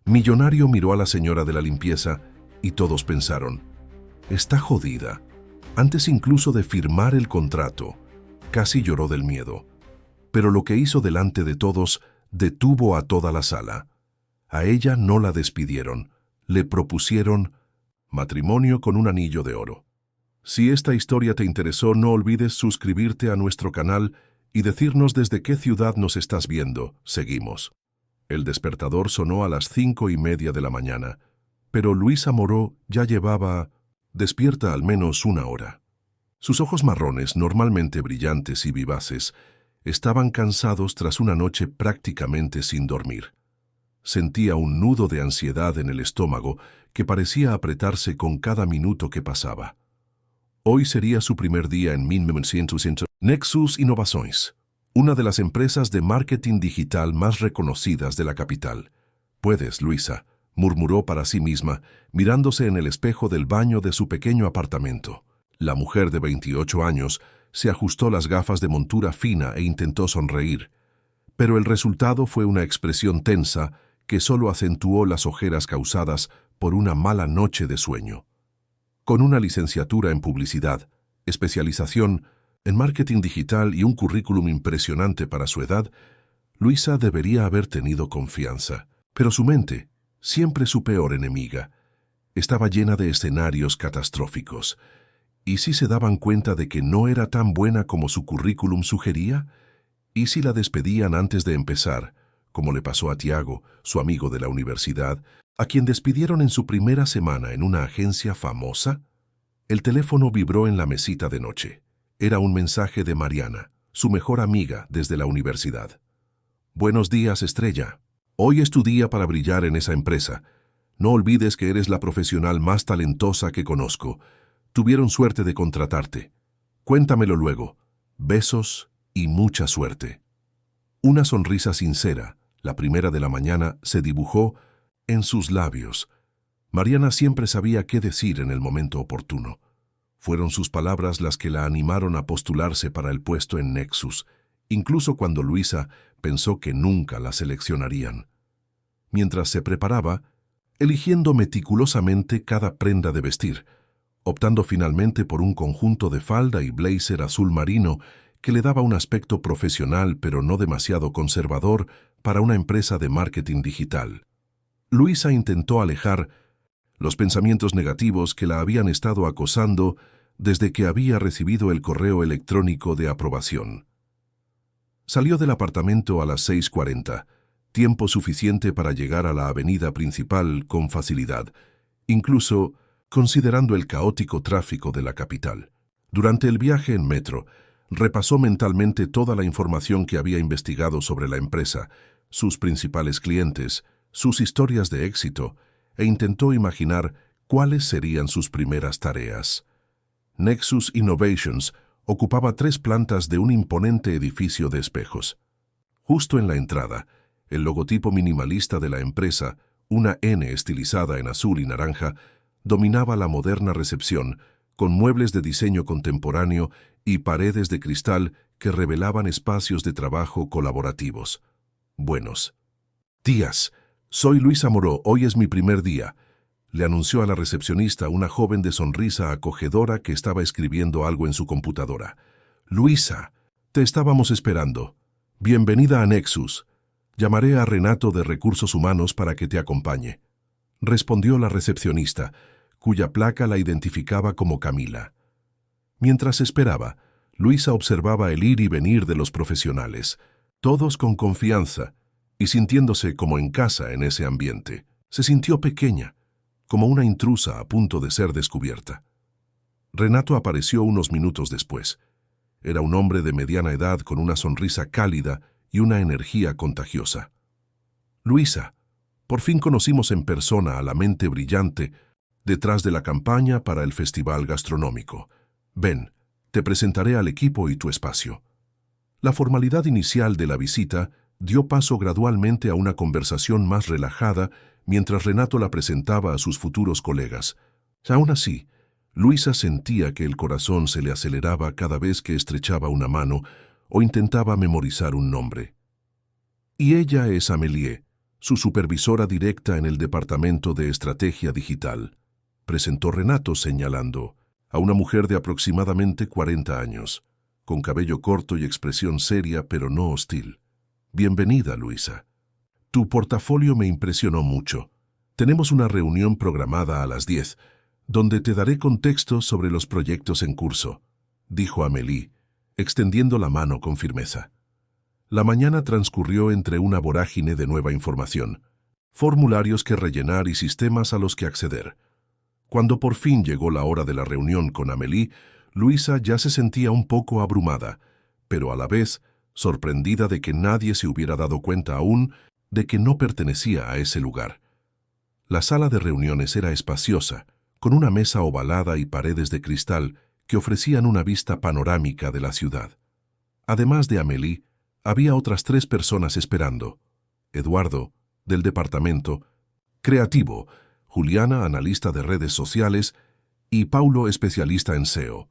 Millonario miró a la señora de la limpieza y todos pensaron, está jodida. Antes incluso de firmar el contrato, casi lloró del miedo. Pero lo que hizo delante de todos detuvo a toda la sala. A ella no la despidieron, le propusieron matrimonio con un anillo de oro. Si esta historia te interesó, no olvides suscribirte a nuestro canal y decirnos desde qué ciudad nos estás viendo. Seguimos. El despertador sonó a las 5:30 de la mañana, pero Luisa Moreau ya llevaba despierta al menos una hora. Sus ojos marrones, normalmente brillantes y vivaces, estaban cansados tras una noche prácticamente sin dormir. Sentía un nudo de ansiedad en el estómago que parecía apretarse con cada minuto que pasaba. Hoy sería su primer día en 1900. Nexus Innovations, una de las empresas de marketing digital más reconocidas de la capital. Puedes, Luisa, murmuró para sí misma, mirándose en el espejo del baño de su pequeño apartamento. La mujer de 28 años se ajustó las gafas de montura fina e intentó sonreír, pero el resultado fue una expresión tensa que solo acentuó las ojeras causadas por una mala noche de sueño. Con una licenciatura en publicidad, especialización en marketing digital y un currículum impresionante para su edad, Luisa debería haber tenido confianza. Pero su mente, siempre su peor enemiga, estaba llena de escenarios catastróficos. ¿Y si se daban cuenta de que no era tan buena como su currículum sugería? ¿Y si la despedían antes de empezar, como le pasó a Tiago, su amigo de la universidad, a quien despidieron en su primera semana en una agencia famosa? El teléfono vibró en la mesita de noche. Era un mensaje de Mariana, su mejor amiga desde la universidad. Buenos días, Estrella. Hoy es tu día para brillar en esa empresa. No olvides que eres la profesional más talentosa que conozco. Tuvieron suerte de contratarte. Cuéntamelo luego. Besos y mucha suerte. Una sonrisa sincera, la primera de la mañana, se dibujó en sus labios. Mariana siempre sabía qué decir en el momento oportuno. Fueron sus palabras las que la animaron a postularse para el puesto en Nexus, incluso cuando Luisa pensó que nunca la seleccionarían. Mientras se preparaba, eligiendo meticulosamente cada prenda de vestir, optando finalmente por un conjunto de falda y blazer azul marino que le daba un aspecto profesional pero no demasiado conservador para una empresa de marketing digital. Luisa intentó alejar los pensamientos negativos que la habían estado acosando desde que había recibido el correo electrónico de aprobación. Salió del apartamento a las 6:40, tiempo suficiente para llegar a la avenida principal con facilidad, incluso considerando el caótico tráfico de la capital. Durante el viaje en metro, repasó mentalmente toda la información que había investigado sobre la empresa, sus principales clientes, sus historias de éxito, e intentó imaginar cuáles serían sus primeras tareas. Nexus Innovations ocupaba 3 plantas de un imponente edificio de espejos. Justo en la entrada, el logotipo minimalista de la empresa, una N estilizada en azul y naranja, dominaba la moderna recepción, con muebles de diseño contemporáneo y paredes de cristal que revelaban espacios de trabajo colaborativos. Buenos días, soy Luisa Moreau, hoy es mi primer día, le anunció a la recepcionista una joven de sonrisa acogedora que estaba escribiendo algo en su computadora. Luisa, te estábamos esperando. Bienvenida a Nexus. Llamaré a Renato de Recursos Humanos para que te acompañe, respondió la recepcionista, cuya placa la identificaba como Camila. Mientras esperaba, Luisa observaba el ir y venir de los profesionales, todos con confianza y sintiéndose como en casa en ese ambiente. Se sintió pequeña, como una intrusa a punto de ser descubierta. Renato apareció unos minutos después. Era un hombre de mediana edad con una sonrisa cálida y una energía contagiosa. Luisa, por fin conocimos en persona a la mente brillante detrás de la campaña para el festival gastronómico. Ven, te presentaré al equipo y tu espacio. La formalidad inicial de la visita dio paso gradualmente a una conversación más relajada mientras Renato la presentaba a sus futuros colegas. Aún así, Luisa sentía que el corazón se le aceleraba cada vez que estrechaba una mano o intentaba memorizar un nombre. Y ella es Amélie, su supervisora directa en el Departamento de Estrategia Digital, presentó Renato señalando a una mujer de aproximadamente 40 años, con cabello corto y expresión seria pero no hostil. Bienvenida, Luisa. Tu portafolio me impresionó mucho. Tenemos una reunión programada a las 10, donde te daré contexto sobre los proyectos en curso, dijo Amélie, extendiendo la mano con firmeza. La mañana transcurrió entre una vorágine de nueva información, formularios que rellenar y sistemas a los que acceder. Cuando por fin llegó la hora de la reunión con Amélie, Luisa ya se sentía un poco abrumada, pero a la vez sorprendida de que nadie se hubiera dado cuenta aún de que no pertenecía a ese lugar. La sala de reuniones era espaciosa, con una mesa ovalada y paredes de cristal que ofrecían una vista panorámica de la ciudad. Además de Amélie, había otras 3 personas esperando. Eduardo, del departamento creativo, Juliana, analista de redes sociales, y Paulo, especialista en SEO.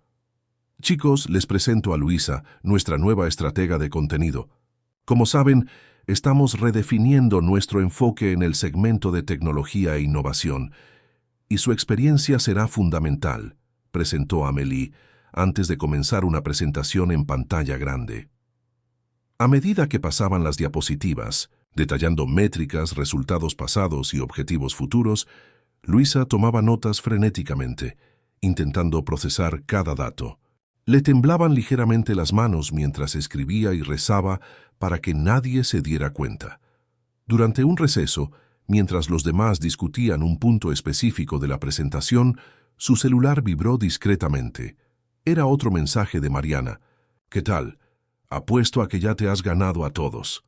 Chicos, les presento a Luisa, nuestra nueva estratega de contenido. Como saben, estamos redefiniendo nuestro enfoque en el segmento de tecnología e innovación, y su experiencia será fundamental, presentó Amélie, antes de comenzar una presentación en pantalla grande. A medida que pasaban las diapositivas, detallando métricas, resultados pasados y objetivos futuros, Luisa tomaba notas frenéticamente, intentando procesar cada dato. Le temblaban ligeramente las manos mientras escribía y rezaba para que nadie se diera cuenta. Durante un receso, mientras los demás discutían un punto específico de la presentación, su celular vibró discretamente. Era otro mensaje de Mariana. «¿Qué tal? Apuesto a que ya te has ganado a todos».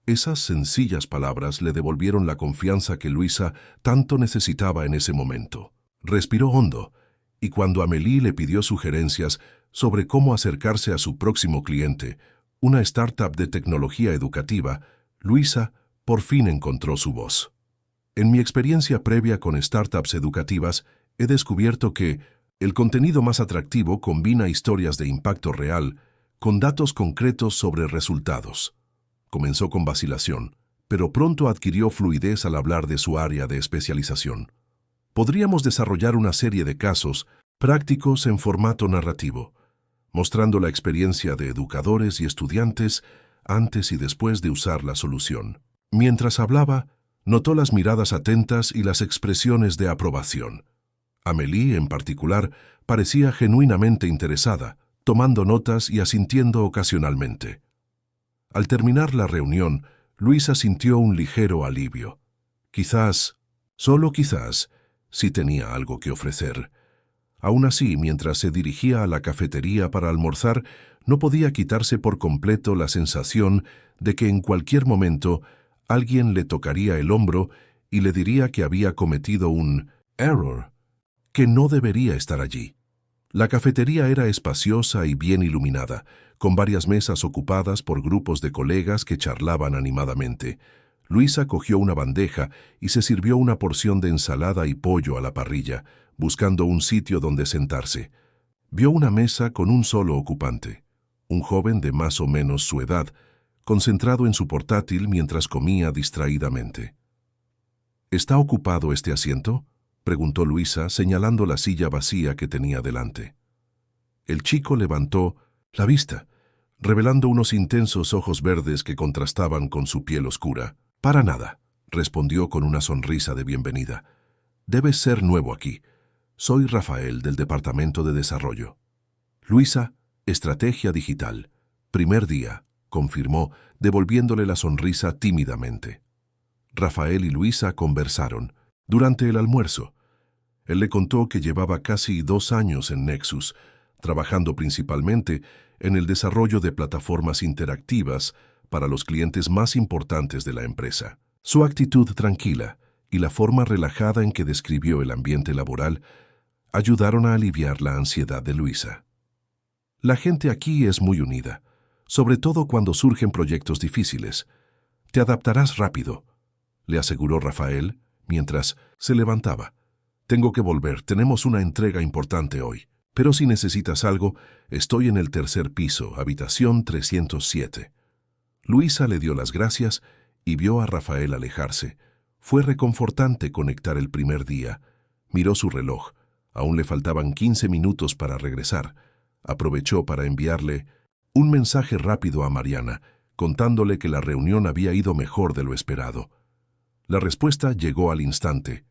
Esas sencillas palabras le devolvieron la confianza que Luisa tanto necesitaba en ese momento. Respiró hondo, y cuando Amélie le pidió sugerencias sobre cómo acercarse a su próximo cliente, una startup de tecnología educativa, Luisa por fin encontró su voz. En mi experiencia previa con startups educativas, he descubierto que el contenido más atractivo combina historias de impacto real con datos concretos sobre resultados. Comenzó con vacilación, pero pronto adquirió fluidez al hablar de su área de especialización. Podríamos desarrollar una serie de casos prácticos en formato narrativo, mostrando la experiencia de educadores y estudiantes antes y después de usar la solución. Mientras hablaba, notó las miradas atentas y las expresiones de aprobación. Amélie, en particular, parecía genuinamente interesada, tomando notas y asintiendo ocasionalmente. Al terminar la reunión, Luisa sintió un ligero alivio. Quizás, solo quizás, sí tenía algo que ofrecer. Aún así, mientras se dirigía a la cafetería para almorzar, no podía quitarse por completo la sensación de que en cualquier momento alguien le tocaría el hombro y le diría que había cometido un error, que no debería estar allí. La cafetería era espaciosa y bien iluminada, con varias mesas ocupadas por grupos de colegas que charlaban animadamente. Luisa cogió una bandeja y se sirvió una porción de ensalada y pollo a la parrilla, buscando un sitio donde sentarse. Vio una mesa con un solo ocupante, un joven de más o menos su edad, concentrado en su portátil mientras comía distraídamente. ¿Está ocupado este asiento?, preguntó Luisa, señalando la silla vacía que tenía delante. El chico levantó la vista, revelando unos intensos ojos verdes que contrastaban con su piel oscura. «Para nada», respondió con una sonrisa de bienvenida. «Debes ser nuevo aquí. Soy Rafael, del Departamento de Desarrollo». «Luisa, Estrategia Digital. Primer día», confirmó, devolviéndole la sonrisa tímidamente. Rafael y Luisa conversaron. Durante el almuerzo, él le contó que llevaba casi 2 años en Nexus, trabajando principalmente en el desarrollo de plataformas interactivas para los clientes más importantes de la empresa. Su actitud tranquila y la forma relajada en que describió el ambiente laboral ayudaron a aliviar la ansiedad de Luisa. «La gente aquí es muy unida, sobre todo cuando surgen proyectos difíciles. Te adaptarás rápido», le aseguró Rafael mientras se levantaba. «Tengo que volver, tenemos una entrega importante hoy. Pero si necesitas algo, estoy en el 3er piso, habitación 307. Luisa le dio las gracias y vio a Rafael alejarse. Fue reconfortante conectar el primer día. Miró su reloj. Aún le faltaban 15 minutos para regresar. Aprovechó para enviarle un mensaje rápido a Mariana, contándole que la reunión había ido mejor de lo esperado. La respuesta llegó al instante.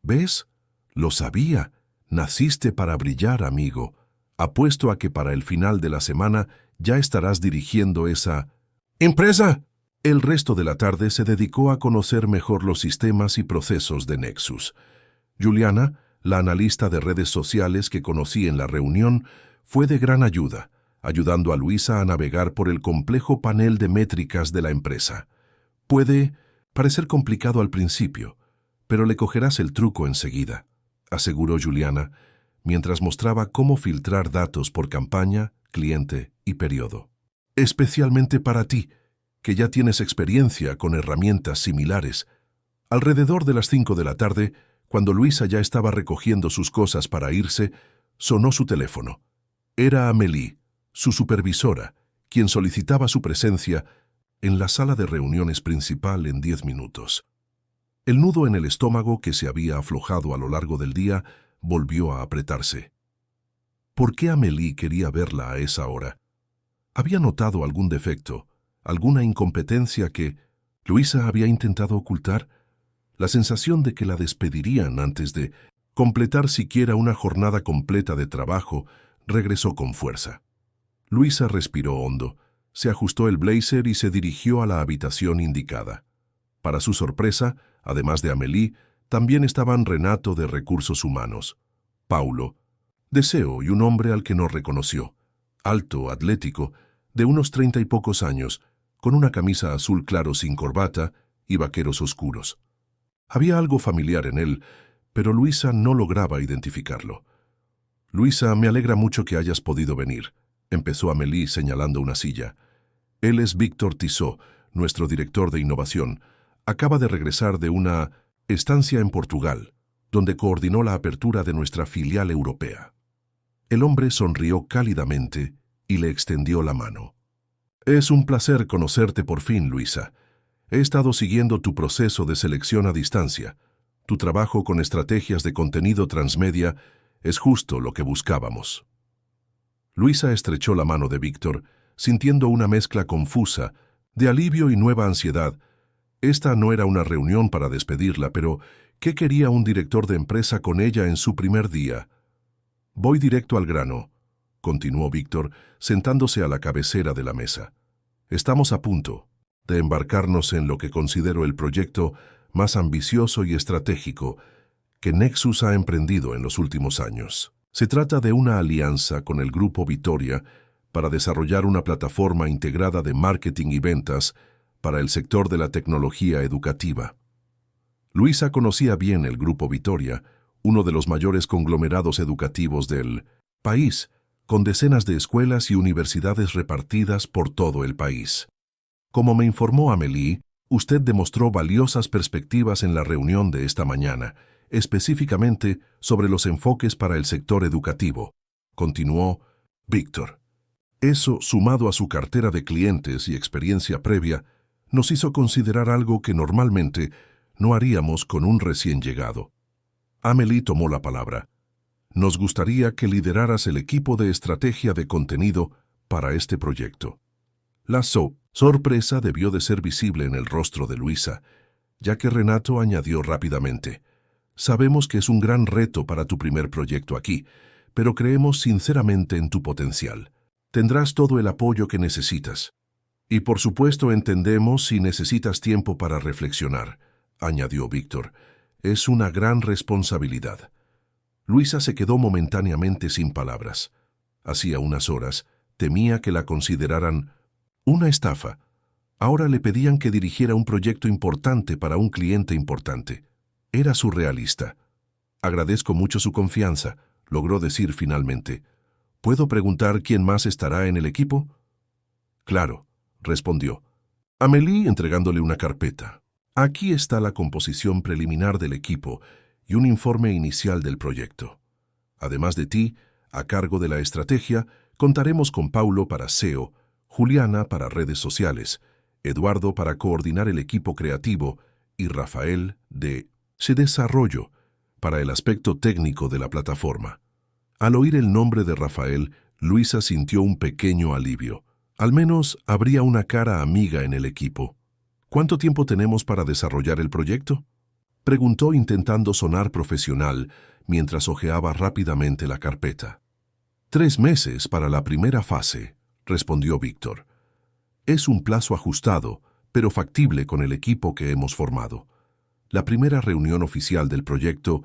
«¿Ves? Lo sabía. Naciste para brillar, amigo. Apuesto a que para el final de la semana ya estarás dirigiendo esa empresa». El resto de la tarde se dedicó a conocer mejor los sistemas y procesos de Nexus. Juliana, la analista de redes sociales que conocí en la reunión, fue de gran ayuda, ayudando a Luisa a navegar por el complejo panel de métricas de la empresa. Puede parecer complicado al principio, pero le cogerás el truco enseguida, aseguró Juliana, mientras mostraba cómo filtrar datos por campaña, cliente y periodo. Especialmente para ti, que ya tienes experiencia con herramientas similares. Alrededor de las 5 de la tarde, cuando Luisa ya estaba recogiendo sus cosas para irse, sonó su teléfono. Era Amélie, su supervisora, quien solicitaba su presencia en la sala de reuniones principal en 10 minutos. El nudo en el estómago que se había aflojado a lo largo del día volvió a apretarse. ¿Por qué Amélie quería verla a esa hora? ¿Había notado algún defecto, alguna incompetencia que Luisa había intentado ocultar? La sensación de que la despedirían antes de completar siquiera una jornada completa de trabajo regresó con fuerza. Luisa respiró hondo, se ajustó el blazer y se dirigió a la habitación indicada. Para su sorpresa, además de Amélie, también estaban Renato de Recursos Humanos, Paulo, de SEO y un hombre al que no reconoció, alto, atlético, de unos 30 y pocos años, con una camisa azul claro sin corbata y vaqueros oscuros. Había algo familiar en él, pero Luisa no lograba identificarlo. «Luisa, me alegra mucho que hayas podido venir», empezó Amélie señalando una silla. «Él es Víctor Tissot, nuestro director de innovación. Acaba de regresar de una estancia en Portugal, donde coordinó la apertura de nuestra filial europea». El hombre sonrió cálidamente y le extendió la mano. «Es un placer conocerte por fin, Luisa. He estado siguiendo tu proceso de selección a distancia. Tu trabajo con estrategias de contenido transmedia es justo lo que buscábamos». Luisa estrechó la mano de Víctor, sintiendo una mezcla confusa, de alivio y nueva ansiedad. Esta no era una reunión para despedirla, pero ¿qué quería un director de empresa con ella en su primer día? «Voy directo al grano», continuó Víctor, sentándose a la cabecera de la mesa. «Estamos a punto de embarcarnos en lo que considero el proyecto más ambicioso y estratégico que Nexus ha emprendido en los últimos años. Se trata de una alianza con el Grupo Vitoria para desarrollar una plataforma integrada de marketing y ventas para el sector de la tecnología educativa». Luisa conocía bien el Grupo Vitoria, uno de los mayores conglomerados educativos del país, con decenas de escuelas y universidades repartidas por todo el país. Como me informó Amélie, usted demostró valiosas perspectivas en la reunión de esta mañana, específicamente sobre los enfoques para el sector educativo, continuó Víctor. Eso, sumado a su cartera de clientes y experiencia previa, nos hizo considerar algo que normalmente no haríamos con un recién llegado. Amélie tomó la palabra. «Nos gustaría que lideraras el equipo de estrategia de contenido para este proyecto». La sorpresa debió de ser visible en el rostro de Luisa, ya que Renato añadió rápidamente: «Sabemos que es un gran reto para tu primer proyecto aquí, pero creemos sinceramente en tu potencial. Tendrás todo el apoyo que necesitas. Y por supuesto entendemos si necesitas tiempo para reflexionar», añadió Víctor. «Es una gran responsabilidad». Luisa se quedó momentáneamente sin palabras. Hacía unas horas temía que la consideraran una estafa. Ahora le pedían que dirigiera un proyecto importante para un cliente importante. Era surrealista. «Agradezco mucho su confianza», logró decir finalmente. «¿Puedo preguntar quién más estará en el equipo?» «Claro», respondió Amélie entregándole una carpeta. «Aquí está la composición preliminar del equipo y un informe inicial del proyecto. Además de ti, a cargo de la estrategia, contaremos con Paulo para SEO, Juliana para redes sociales, Eduardo para coordinar el equipo creativo y Rafael de desarrollo para el aspecto técnico de la plataforma. Al oír el nombre de Rafael, Luisa sintió un pequeño alivio. Al menos habría una cara amiga en el equipo. ¿Cuánto tiempo tenemos para desarrollar el proyecto?, preguntó intentando sonar profesional mientras hojeaba rápidamente la carpeta. 3 meses para la primera fase, respondió Víctor. Es un plazo ajustado, pero factible con el equipo que hemos formado. La primera reunión oficial del proyecto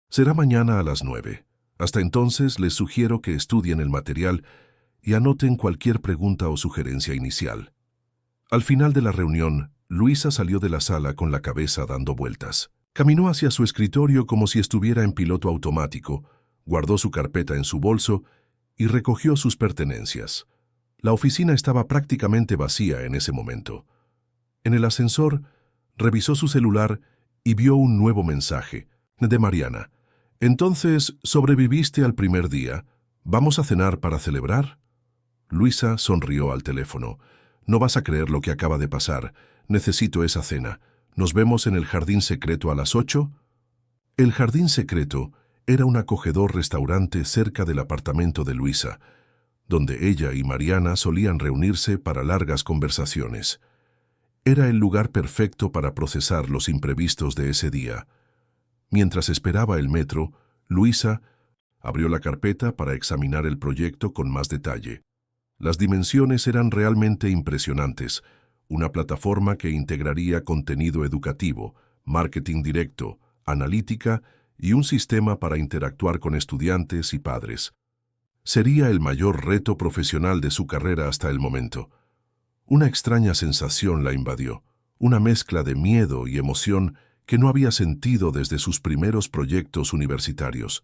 será mañana a las 9. Hasta entonces les sugiero que estudien el material y anoten cualquier pregunta o sugerencia inicial. Al final de la reunión, Luisa salió de la sala con la cabeza dando vueltas. Caminó hacia su escritorio como si estuviera en piloto automático, guardó su carpeta en su bolso y recogió sus pertenencias. La oficina estaba prácticamente vacía en ese momento. En el ascensor, revisó su celular y vio un nuevo mensaje, de Mariana. «Entonces, ¿sobreviviste al primer día? ¿Vamos a cenar para celebrar?» Luisa sonrió al teléfono. «No vas a creer lo que acaba de pasar. Necesito esa cena. ¿Nos vemos en el jardín secreto a las 8? El jardín secreto era un acogedor restaurante cerca del apartamento de Luisa, donde ella y Mariana solían reunirse para largas conversaciones. Era el lugar perfecto para procesar los imprevistos de ese día. Mientras esperaba el metro, Luisa abrió la carpeta para examinar el proyecto con más detalle. Las dimensiones eran realmente impresionantes. Una plataforma que integraría contenido educativo, marketing directo, analítica y un sistema para interactuar con estudiantes y padres. Sería el mayor reto profesional de su carrera hasta el momento. Una extraña sensación la invadió, una mezcla de miedo y emoción que no había sentido desde sus primeros proyectos universitarios.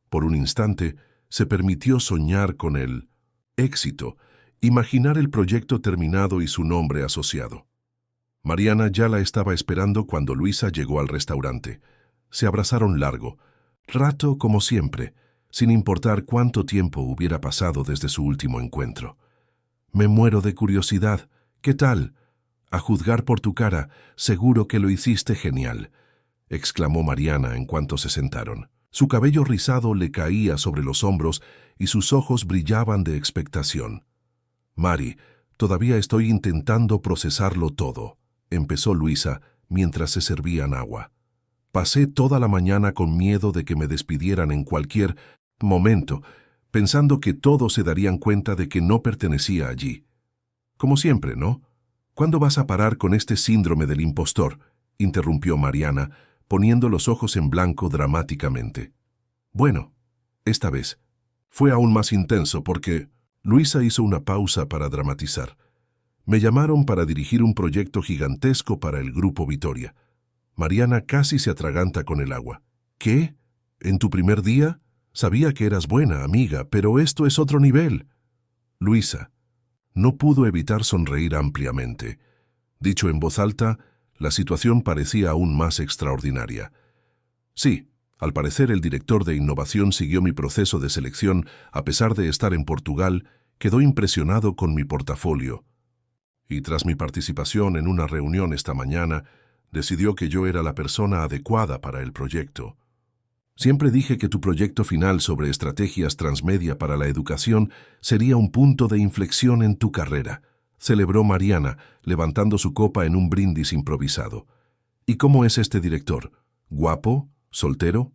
Por un instante, se permitió soñar con el éxito, imaginar el proyecto terminado y su nombre asociado. Mariana ya la estaba esperando cuando Luisa llegó al restaurante. Se abrazaron largo, rato como siempre, sin importar cuánto tiempo hubiera pasado desde su último encuentro. «Me muero de curiosidad. ¿Qué tal? A juzgar por tu cara, seguro que lo hiciste genial», exclamó Mariana en cuanto se sentaron. Su cabello rizado le caía sobre los hombros y sus ojos brillaban de expectación. «Mari, todavía estoy intentando procesarlo todo», empezó Luisa mientras se servían agua. «Pasé toda la mañana con miedo de que me despidieran en cualquier momento, pensando que todos se darían cuenta de que no pertenecía allí. Como siempre, ¿no? ¿Cuándo vas a parar con este síndrome del impostor?», interrumpió Mariana, poniendo los ojos en blanco dramáticamente. «Bueno, esta vez fue aún más intenso porque…» Luisa hizo una pausa para dramatizar. «Me llamaron para dirigir un proyecto gigantesco para el Grupo Vitoria». Mariana casi se atraganta con el agua. «¿Qué? ¿En tu primer día? Sabía que eras buena, amiga, pero esto es otro nivel». Luisa no pudo evitar sonreír ampliamente. Dicho en voz alta, la situación parecía aún más extraordinaria. «Sí, al parecer el director de innovación siguió mi proceso de selección a pesar de estar en Portugal, quedó impresionado con mi portafolio. Y tras mi participación en una reunión esta mañana, decidió que yo era la persona adecuada para el proyecto. Siempre dije que tu proyecto final sobre estrategias transmedia para la educación sería un punto de inflexión en tu carrera», celebró Mariana, levantando su copa en un brindis improvisado. «¿Y cómo es este director? ¿Guapo? ¿Soltero?»,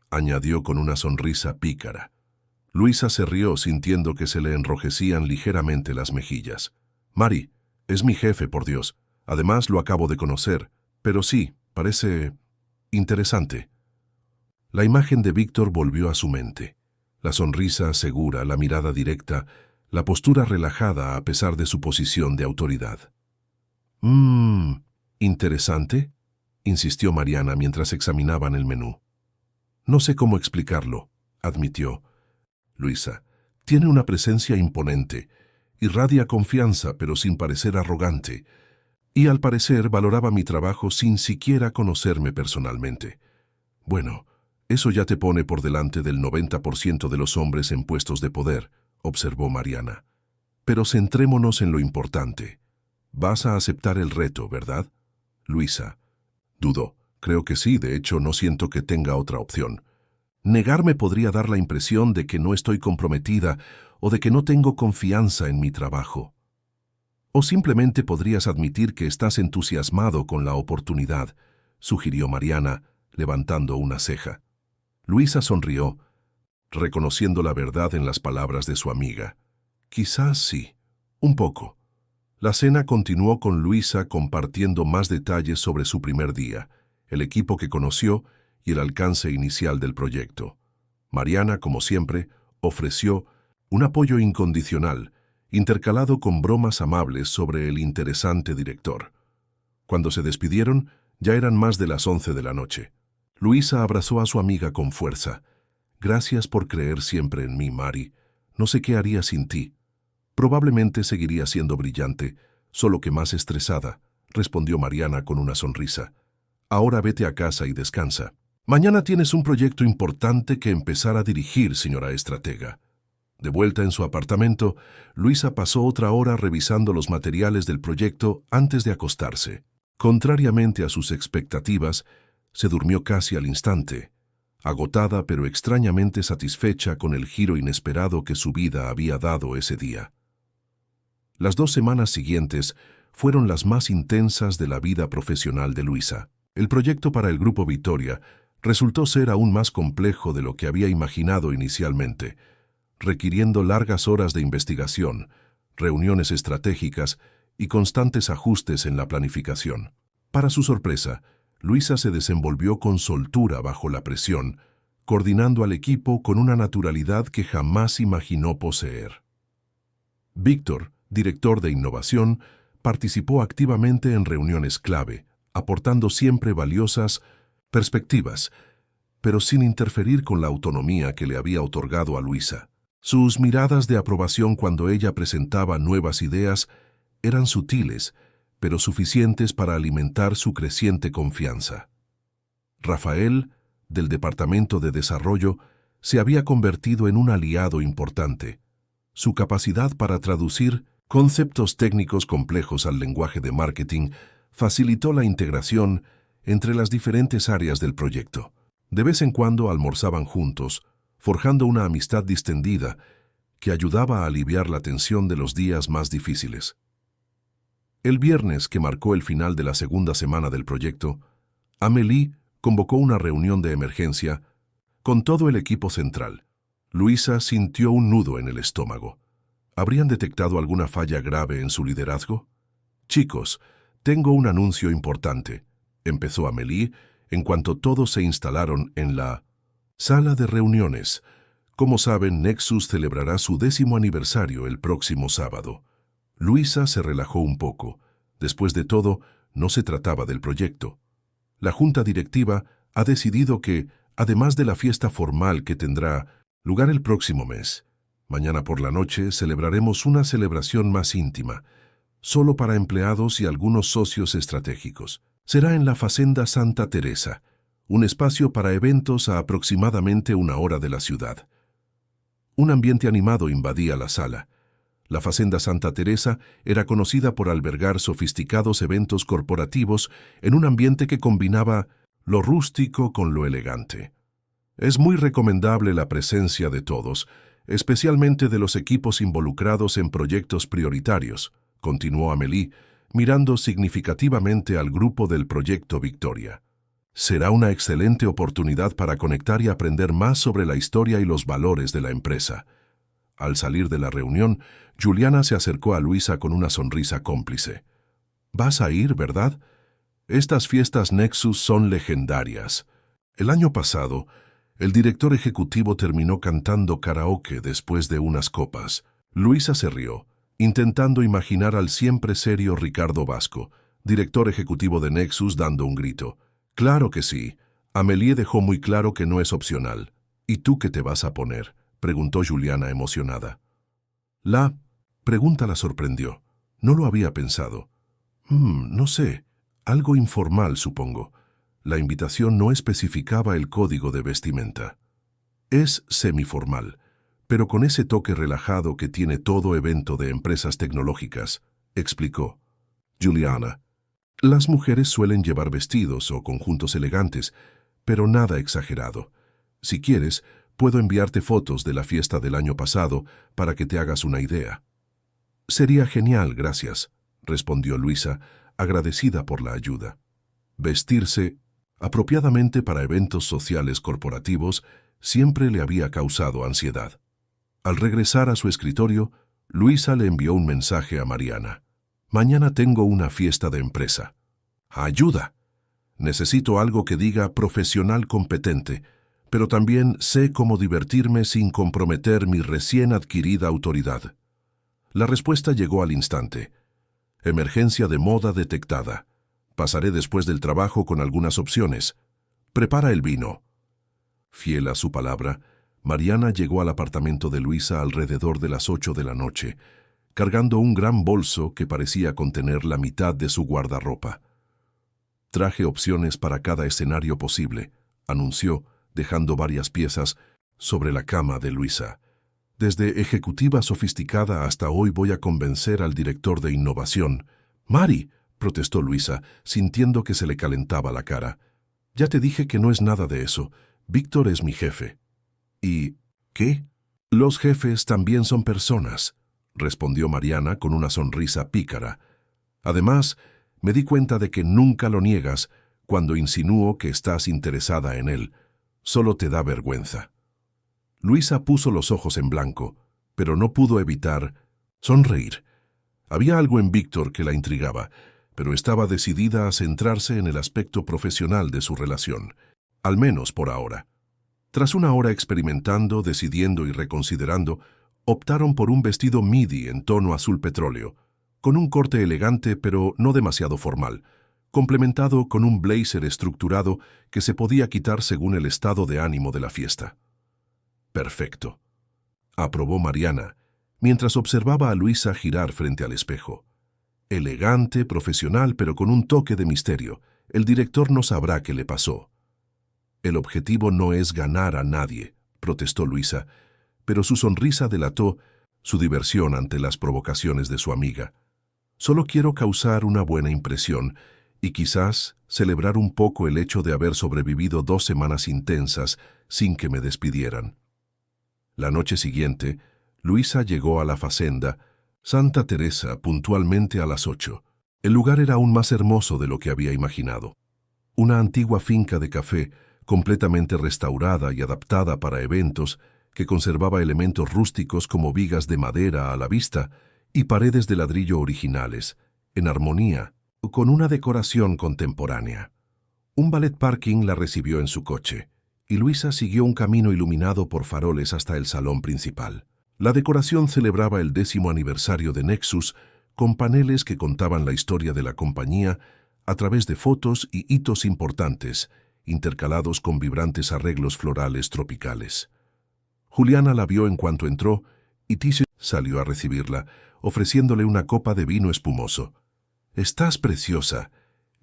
añadió con una sonrisa pícara. Luisa se rió sintiendo que se le enrojecían ligeramente las mejillas. «Mari, es mi jefe, por Dios. Además lo acabo de conocer. Pero sí, parece interesante». La imagen de Víctor volvió a su mente. La sonrisa segura, la mirada directa, la postura relajada a pesar de su posición de autoridad. ¿Interesante?», insistió Mariana mientras examinaban el menú. «No sé cómo explicarlo», admitió. «Luisa, tiene una presencia imponente, irradia confianza pero sin parecer arrogante, y al parecer valoraba mi trabajo sin siquiera conocerme personalmente. Bueno, eso ya te pone por delante del 90% de los hombres en puestos de poder», observó Mariana. «Pero centrémonos en lo importante. Vas a aceptar el reto, ¿verdad? Luisa. Dudo. Creo que sí, de hecho no siento que tenga otra opción. Negarme podría dar la impresión de que no estoy comprometida o de que no tengo confianza en mi trabajo. O simplemente podrías admitir que estás entusiasmado con la oportunidad, sugirió Mariana, levantando una ceja. Luisa sonrió, reconociendo la verdad en las palabras de su amiga. Quizás sí, un poco. La cena continuó con Luisa compartiendo más detalles sobre su primer día, el equipo que conoció y el alcance inicial del proyecto. Mariana, como siempre, ofreció un apoyo incondicional, intercalado con bromas amables sobre el interesante director. Cuando se despidieron, ya eran más de las 11 de la noche. Luisa abrazó a su amiga con fuerza. Gracias por creer siempre en mí, Mari. No sé qué haría sin ti. Probablemente seguiría siendo brillante, solo que más estresada, respondió Mariana con una sonrisa. Ahora vete a casa y descansa. Mañana tienes un proyecto importante que empezar a dirigir, señora estratega. De vuelta en su apartamento, Luisa pasó otra hora revisando los materiales del proyecto antes de acostarse. Contrariamente a sus expectativas, se durmió casi al instante, agotada pero extrañamente satisfecha con el giro inesperado que su vida había dado ese día. Las 2 semanas siguientes fueron las más intensas de la vida profesional de Luisa. El proyecto para el Grupo Victoria resultó ser aún más complejo de lo que había imaginado inicialmente, requiriendo largas horas de investigación, reuniones estratégicas y constantes ajustes en la planificación. Para su sorpresa, Luisa se desenvolvió con soltura bajo la presión, coordinando al equipo con una naturalidad que jamás imaginó poseer. Víctor, director de innovación, participó activamente en reuniones clave, aportando siempre valiosas perspectivas, pero sin interferir con la autonomía que le había otorgado a Luisa. Sus miradas de aprobación cuando ella presentaba nuevas ideas eran sutiles, pero suficientes para alimentar su creciente confianza. Rafael, del Departamento de Desarrollo, se había convertido en un aliado importante. Su capacidad para traducir conceptos técnicos complejos al lenguaje de marketing facilitó la integración entre las diferentes áreas del proyecto. De vez en cuando almorzaban juntos, forjando una amistad distendida que ayudaba a aliviar la tensión de los días más difíciles. El viernes, que marcó el final de la segunda semana del proyecto, Amélie convocó una reunión de emergencia con todo el equipo central. Luisa sintió un nudo en el estómago. ¿Habrían detectado alguna falla grave en su liderazgo? Chicos, tengo un anuncio importante, empezó Amélie en cuanto todos se instalaron en la sala de reuniones. Como saben, Nexus celebrará su 10º aniversario el próximo sábado. Luisa se relajó un poco. Después de todo, no se trataba del proyecto. La junta directiva ha decidido que, además de la fiesta formal que tendrá lugar el próximo mes, mañana por la noche celebraremos una celebración más íntima, solo para empleados y algunos socios estratégicos. Será en la Facenda Santa Teresa, un espacio para eventos a aproximadamente 1 hora de la ciudad. Un ambiente animado invadía la sala. La Facenda Santa Teresa era conocida por albergar sofisticados eventos corporativos en un ambiente que combinaba lo rústico con lo elegante. Es muy recomendable la presencia de todos, especialmente de los equipos involucrados en proyectos prioritarios, continuó Amélie, mirando significativamente al grupo del Proyecto Victoria. Será una excelente oportunidad para conectar y aprender más sobre la historia y los valores de la empresa. Al salir de la reunión, Juliana se acercó a Luisa con una sonrisa cómplice. «Vas a ir, ¿verdad? Estas fiestas Nexus son legendarias. El año pasado, el director ejecutivo terminó cantando karaoke después de unas copas». Luisa se rió, intentando imaginar al siempre serio Ricardo Vasco, director ejecutivo de Nexus, dando un grito. «Claro que sí. Amélie dejó muy claro que no es opcional. ¿Y tú qué te vas a poner?», preguntó Juliana emocionada. La pregunta la sorprendió. No lo había pensado. No sé. Algo informal, supongo. La invitación no especificaba el código de vestimenta. Es semiformal, pero con ese toque relajado que tiene todo evento de empresas tecnológicas, explicó. Juliana. Las mujeres suelen llevar vestidos o conjuntos elegantes, pero nada exagerado. Si quieres, puedo enviarte fotos de la fiesta del año pasado para que te hagas una idea. Sería genial, gracias, respondió Luisa, agradecida por la ayuda. Vestirse apropiadamente para eventos sociales corporativos siempre le había causado ansiedad. Al regresar a su escritorio, Luisa le envió un mensaje a Mariana. Mañana tengo una fiesta de empresa. ¡Ayuda! Necesito algo que diga profesional competente, pero también sé cómo divertirme sin comprometer mi recién adquirida autoridad. La respuesta llegó al instante. Emergencia de moda detectada. Pasaré después del trabajo con algunas opciones. Prepara el vino. Fiel a su palabra, Mariana llegó al apartamento de Luisa alrededor de las 8 de la noche, cargando un gran bolso que parecía contener la mitad de su guardarropa. Traje opciones para cada escenario posible, anunció, dejando varias piezas sobre la cama de Luisa. Desde ejecutiva sofisticada hasta hoy voy a convencer al director de innovación. «Mari», protestó Luisa, sintiendo que se le calentaba la cara. «Ya te dije que no es nada de eso. Víctor es mi jefe». «¿Y qué?» «Los jefes también son personas», respondió Mariana con una sonrisa pícara. «Además, me di cuenta de que nunca lo niegas cuando insinúo que estás interesada en él. Solo te da vergüenza». Luisa puso los ojos en blanco, pero no pudo evitar sonreír. Había algo en Víctor que la intrigaba, pero estaba decidida a centrarse en el aspecto profesional de su relación, al menos por ahora. Tras una hora experimentando, decidiendo y reconsiderando, optaron por un vestido midi en tono azul petróleo, con un corte elegante pero no demasiado formal, complementado con un blazer estructurado que se podía quitar según el estado de ánimo de la fiesta. «Perfecto», aprobó Mariana, mientras observaba a Luisa girar frente al espejo. Elegante, profesional, pero con un toque de misterio. El director no sabrá qué le pasó. «El objetivo no es ganar a nadie», protestó Luisa, pero su sonrisa delató su diversión ante las provocaciones de su amiga. «Solo quiero causar una buena impresión y quizás celebrar un poco el hecho de haber sobrevivido 2 semanas intensas sin que me despidieran». La noche siguiente, Luisa llegó a la Fazenda Santa Teresa puntualmente a las 8. El lugar era aún más hermoso de lo que había imaginado. Una antigua finca de café, completamente restaurada y adaptada para eventos, que conservaba elementos rústicos como vigas de madera a la vista y paredes de ladrillo originales, en armonía, con una decoración contemporánea. Un valet parking la recibió en su coche, y Luisa siguió un camino iluminado por faroles hasta el salón principal. La decoración celebraba el 10º aniversario de Nexus, con paneles que contaban la historia de la compañía a través de fotos y hitos importantes, intercalados con vibrantes arreglos florales tropicales. Juliana la vio en cuanto entró y Tisha salió a recibirla, ofreciéndole una copa de vino espumoso. «Estás preciosa.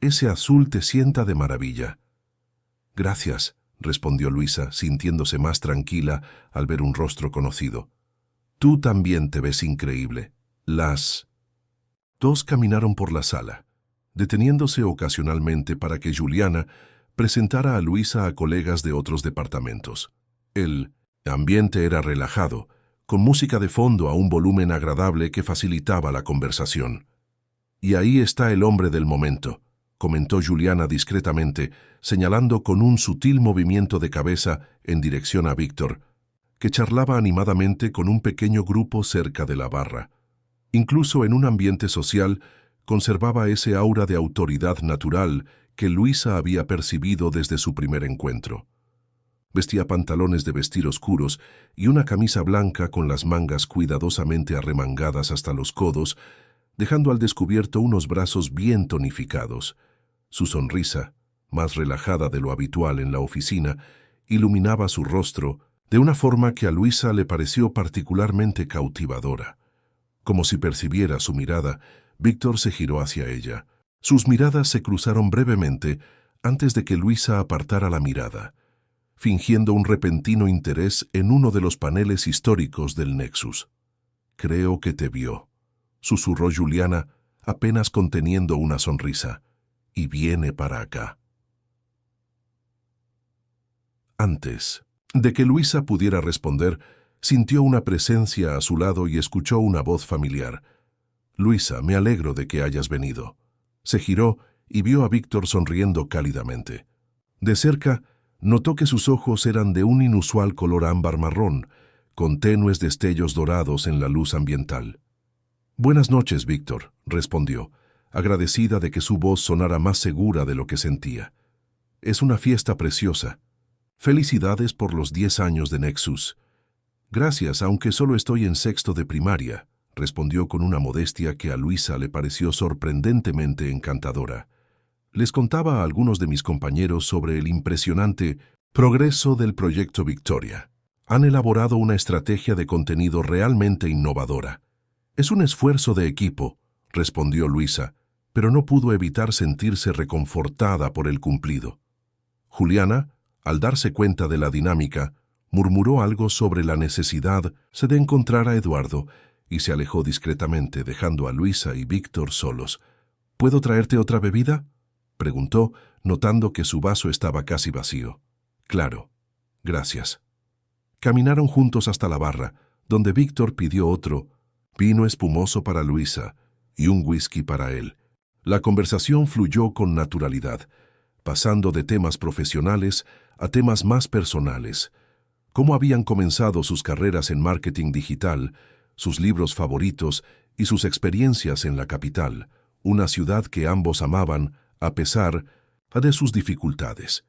Ese azul te sienta de maravilla». «Gracias», respondió Luisa, sintiéndose más tranquila al ver un rostro conocido. «Tú también te ves increíble». Las dos caminaron por la sala, deteniéndose ocasionalmente para que Juliana presentara a Luisa a colegas de otros departamentos. El ambiente era relajado, con música de fondo a un volumen agradable que facilitaba la conversación. «Y ahí está el hombre del momento», comentó Juliana discretamente, señalando con un sutil movimiento de cabeza en dirección a Víctor, que charlaba animadamente con un pequeño grupo cerca de la barra. Incluso en un ambiente social, conservaba ese aura de autoridad natural que Luisa había percibido desde su primer encuentro. Vestía pantalones de vestir oscuros y una camisa blanca con las mangas cuidadosamente arremangadas hasta los codos, dejando al descubierto unos brazos bien tonificados. Su sonrisa, más relajada de lo habitual en la oficina, iluminaba su rostro de una forma que a Luisa le pareció particularmente cautivadora. Como si percibiera su mirada, Víctor se giró hacia ella. Sus miradas se cruzaron brevemente antes de que Luisa apartara la mirada, fingiendo un repentino interés en uno de los paneles históricos del Nexus. «Creo que te vio», susurró Juliana, apenas conteniendo una sonrisa. Y viene para acá. Antes de que Luisa pudiera responder, sintió una presencia a su lado y escuchó una voz familiar. «Luisa, me alegro de que hayas venido». Se giró y vio a Víctor sonriendo cálidamente. De cerca, notó que sus ojos eran de un inusual color ámbar marrón, con tenues destellos dorados en la luz ambiental. «Buenas noches, Víctor», respondió, agradecida de que su voz sonara más segura de lo que sentía. «Es una fiesta preciosa. Felicidades por los 10 años de Nexus». «Gracias, aunque solo estoy en sexto de primaria», respondió con una modestia que a Luisa le pareció sorprendentemente encantadora. Les contaba a algunos de mis compañeros sobre el impresionante progreso del proyecto Victoria. Han elaborado una estrategia de contenido realmente innovadora. «Es un esfuerzo de equipo», respondió Luisa, pero no pudo evitar sentirse reconfortada por el cumplido. Juliana, al darse cuenta de la dinámica, murmuró algo sobre la necesidad de encontrar a Eduardo y se alejó discretamente, dejando a Luisa y Víctor solos. «¿Puedo traerte otra bebida?», preguntó, notando que su vaso estaba casi vacío. «Claro, gracias». Caminaron juntos hasta la barra, donde Víctor pidió otro vino espumoso para Luisa y un whisky para él. La conversación fluyó con naturalidad, pasando de temas profesionales a temas más personales. Cómo habían comenzado sus carreras en marketing digital, sus libros favoritos y sus experiencias en la capital, una ciudad que ambos amaban a pesar de sus dificultades.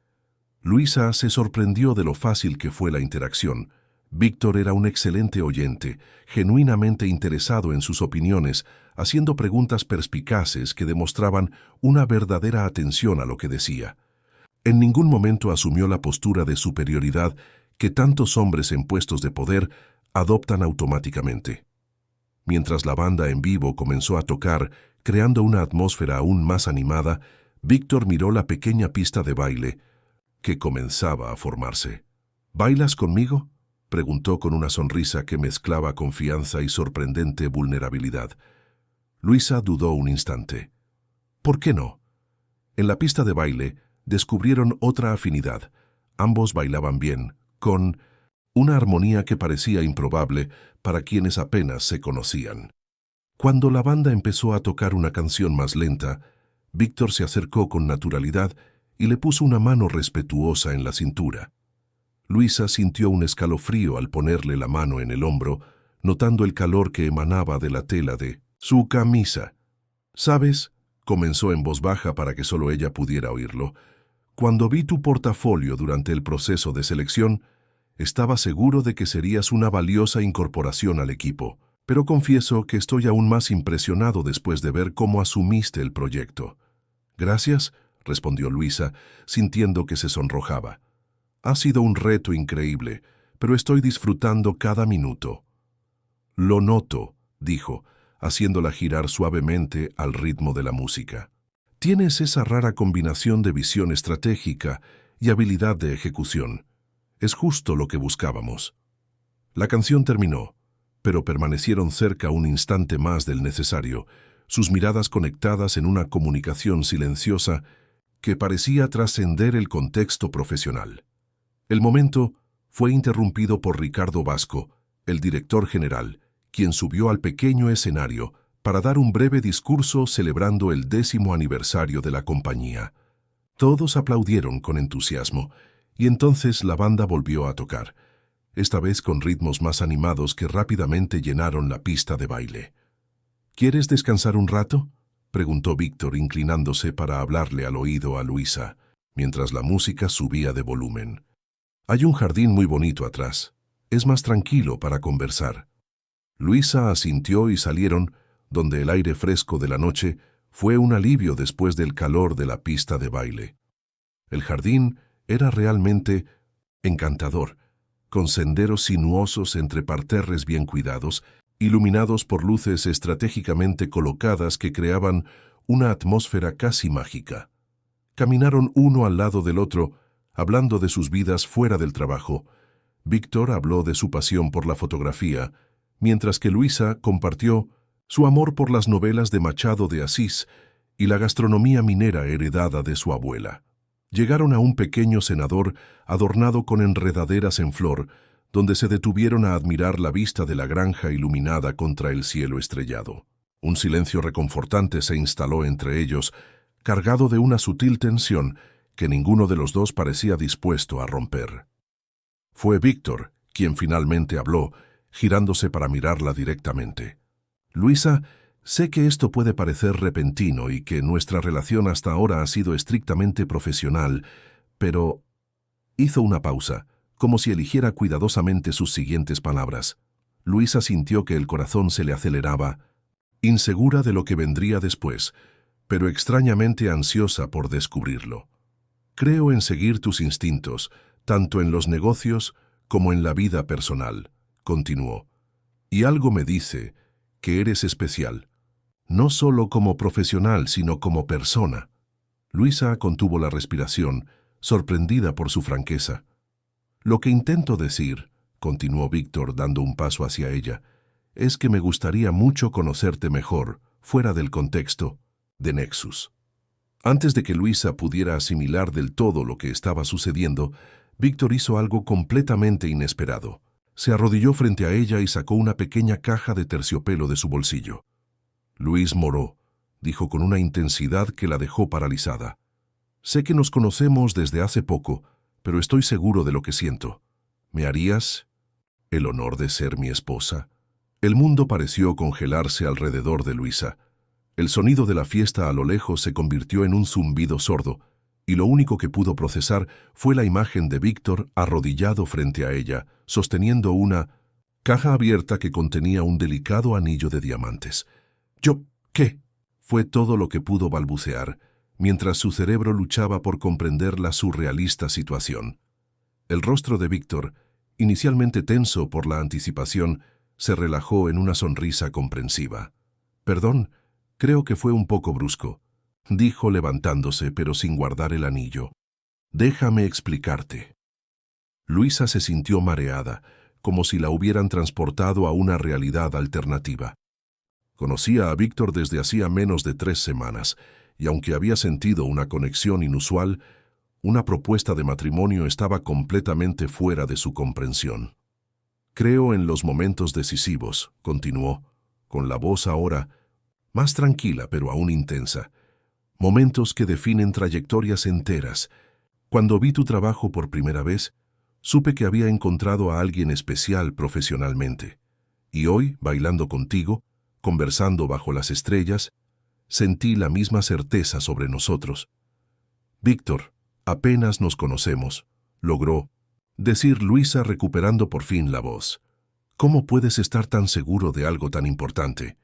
Luisa se sorprendió de lo fácil que fue la interacción. Víctor era un excelente oyente, genuinamente interesado en sus opiniones, haciendo preguntas perspicaces que demostraban una verdadera atención a lo que decía. En ningún momento asumió la postura de superioridad que tantos hombres en puestos de poder adoptan automáticamente. Mientras la banda en vivo comenzó a tocar, creando una atmósfera aún más animada, Víctor miró la pequeña pista de baile que comenzaba a formarse. «¿Bailas conmigo?», preguntó con una sonrisa que mezclaba confianza y sorprendente vulnerabilidad. Luisa dudó un instante. «¿Por qué no?». En la pista de baile descubrieron otra afinidad. Ambos bailaban bien, con una armonía que parecía improbable para quienes apenas se conocían. Cuando la banda empezó a tocar una canción más lenta, Víctor se acercó con naturalidad y le puso una mano respetuosa en la cintura. Luisa sintió un escalofrío al ponerle la mano en el hombro, notando el calor que emanaba de la tela de su camisa. «¿Sabes?», comenzó en voz baja para que solo ella pudiera oírlo. «Cuando vi tu portafolio durante el proceso de selección, estaba seguro de que serías una valiosa incorporación al equipo, pero confieso que estoy aún más impresionado después de ver cómo asumiste el proyecto». «Gracias», respondió Luisa, sintiendo que se sonrojaba. «Ha sido un reto increíble, pero estoy disfrutando cada minuto». «Lo noto», dijo, haciéndola girar suavemente al ritmo de la música. «Tienes esa rara combinación de visión estratégica y habilidad de ejecución. Es justo lo que buscábamos». La canción terminó, pero permanecieron cerca un instante más del necesario, sus miradas conectadas en una comunicación silenciosa que parecía trascender el contexto profesional. El momento fue interrumpido por Ricardo Vasco, el director general, quien subió al pequeño escenario para dar un breve discurso celebrando el 10º aniversario de la compañía. Todos aplaudieron con entusiasmo, y entonces la banda volvió a tocar, esta vez con ritmos más animados que rápidamente llenaron la pista de baile. «¿Quieres descansar un rato?», preguntó Víctor, inclinándose para hablarle al oído a Luisa, mientras la música subía de volumen. «Hay un jardín muy bonito atrás. Es más tranquilo para conversar». Luisa asintió y salieron, donde el aire fresco de la noche fue un alivio después del calor de la pista de baile. El jardín era realmente encantador, con senderos sinuosos entre parterres bien cuidados, iluminados por luces estratégicamente colocadas que creaban una atmósfera casi mágica. Caminaron uno al lado del otro, hablando de sus vidas fuera del trabajo. Víctor habló de su pasión por la fotografía, mientras que Luisa compartió su amor por las novelas de Machado de Asís y la gastronomía minera heredada de su abuela. Llegaron a un pequeño cenador adornado con enredaderas en flor, donde se detuvieron a admirar la vista de la granja iluminada contra el cielo estrellado. Un silencio reconfortante se instaló entre ellos, cargado de una sutil tensión que ninguno de los dos parecía dispuesto a romper. Fue Víctor quien finalmente habló, girándose para mirarla directamente. «Luisa, sé que esto puede parecer repentino y que nuestra relación hasta ahora ha sido estrictamente profesional, pero...» Hizo una pausa, como si eligiera cuidadosamente sus siguientes palabras. Luisa sintió que el corazón se le aceleraba, insegura de lo que vendría después, pero extrañamente ansiosa por descubrirlo. «Creo en seguir tus instintos, tanto en los negocios como en la vida personal», continuó. «Y algo me dice que eres especial, no solo como profesional, sino como persona». Luisa contuvo la respiración, sorprendida por su franqueza. «Lo que intento decir», continuó Víctor dando un paso hacia ella, «es que me gustaría mucho conocerte mejor, fuera del contexto de Nexus». Antes de que Luisa pudiera asimilar del todo lo que estaba sucediendo, Víctor hizo algo completamente inesperado. Se arrodilló frente a ella y sacó una pequeña caja de terciopelo de su bolsillo. «Luis Moreau», dijo con una intensidad que la dejó paralizada. «Sé que nos conocemos desde hace poco, pero estoy seguro de lo que siento. ¿Me harías el honor de ser mi esposa?» El mundo pareció congelarse alrededor de Luisa. El sonido de la fiesta a lo lejos se convirtió en un zumbido sordo, y lo único que pudo procesar fue la imagen de Víctor arrodillado frente a ella, sosteniendo una caja abierta que contenía un delicado anillo de diamantes. ¿Qué? Fue todo lo que pudo balbucear, mientras su cerebro luchaba por comprender la surrealista situación. El rostro de Víctor, inicialmente tenso por la anticipación, se relajó en una sonrisa comprensiva. «Perdón, creo que fue un poco brusco», dijo levantándose, pero sin guardar el anillo. «Déjame explicarte». Luisa se sintió mareada, como si la hubieran transportado a una realidad alternativa. Conocía a Víctor desde hacía menos de 3 semanas, y aunque había sentido una conexión inusual, una propuesta de matrimonio estaba completamente fuera de su comprensión. «Creo en los momentos decisivos», continuó, con la voz ahora más tranquila pero aún intensa. «Momentos que definen trayectorias enteras. Cuando vi tu trabajo por primera vez, supe que había encontrado a alguien especial profesionalmente. Y hoy, bailando contigo, conversando bajo las estrellas, sentí la misma certeza sobre nosotros». «Víctor, apenas nos conocemos», logró decir Luisa recuperando por fin la voz. «¿Cómo puedes estar tan seguro de algo tan importante?»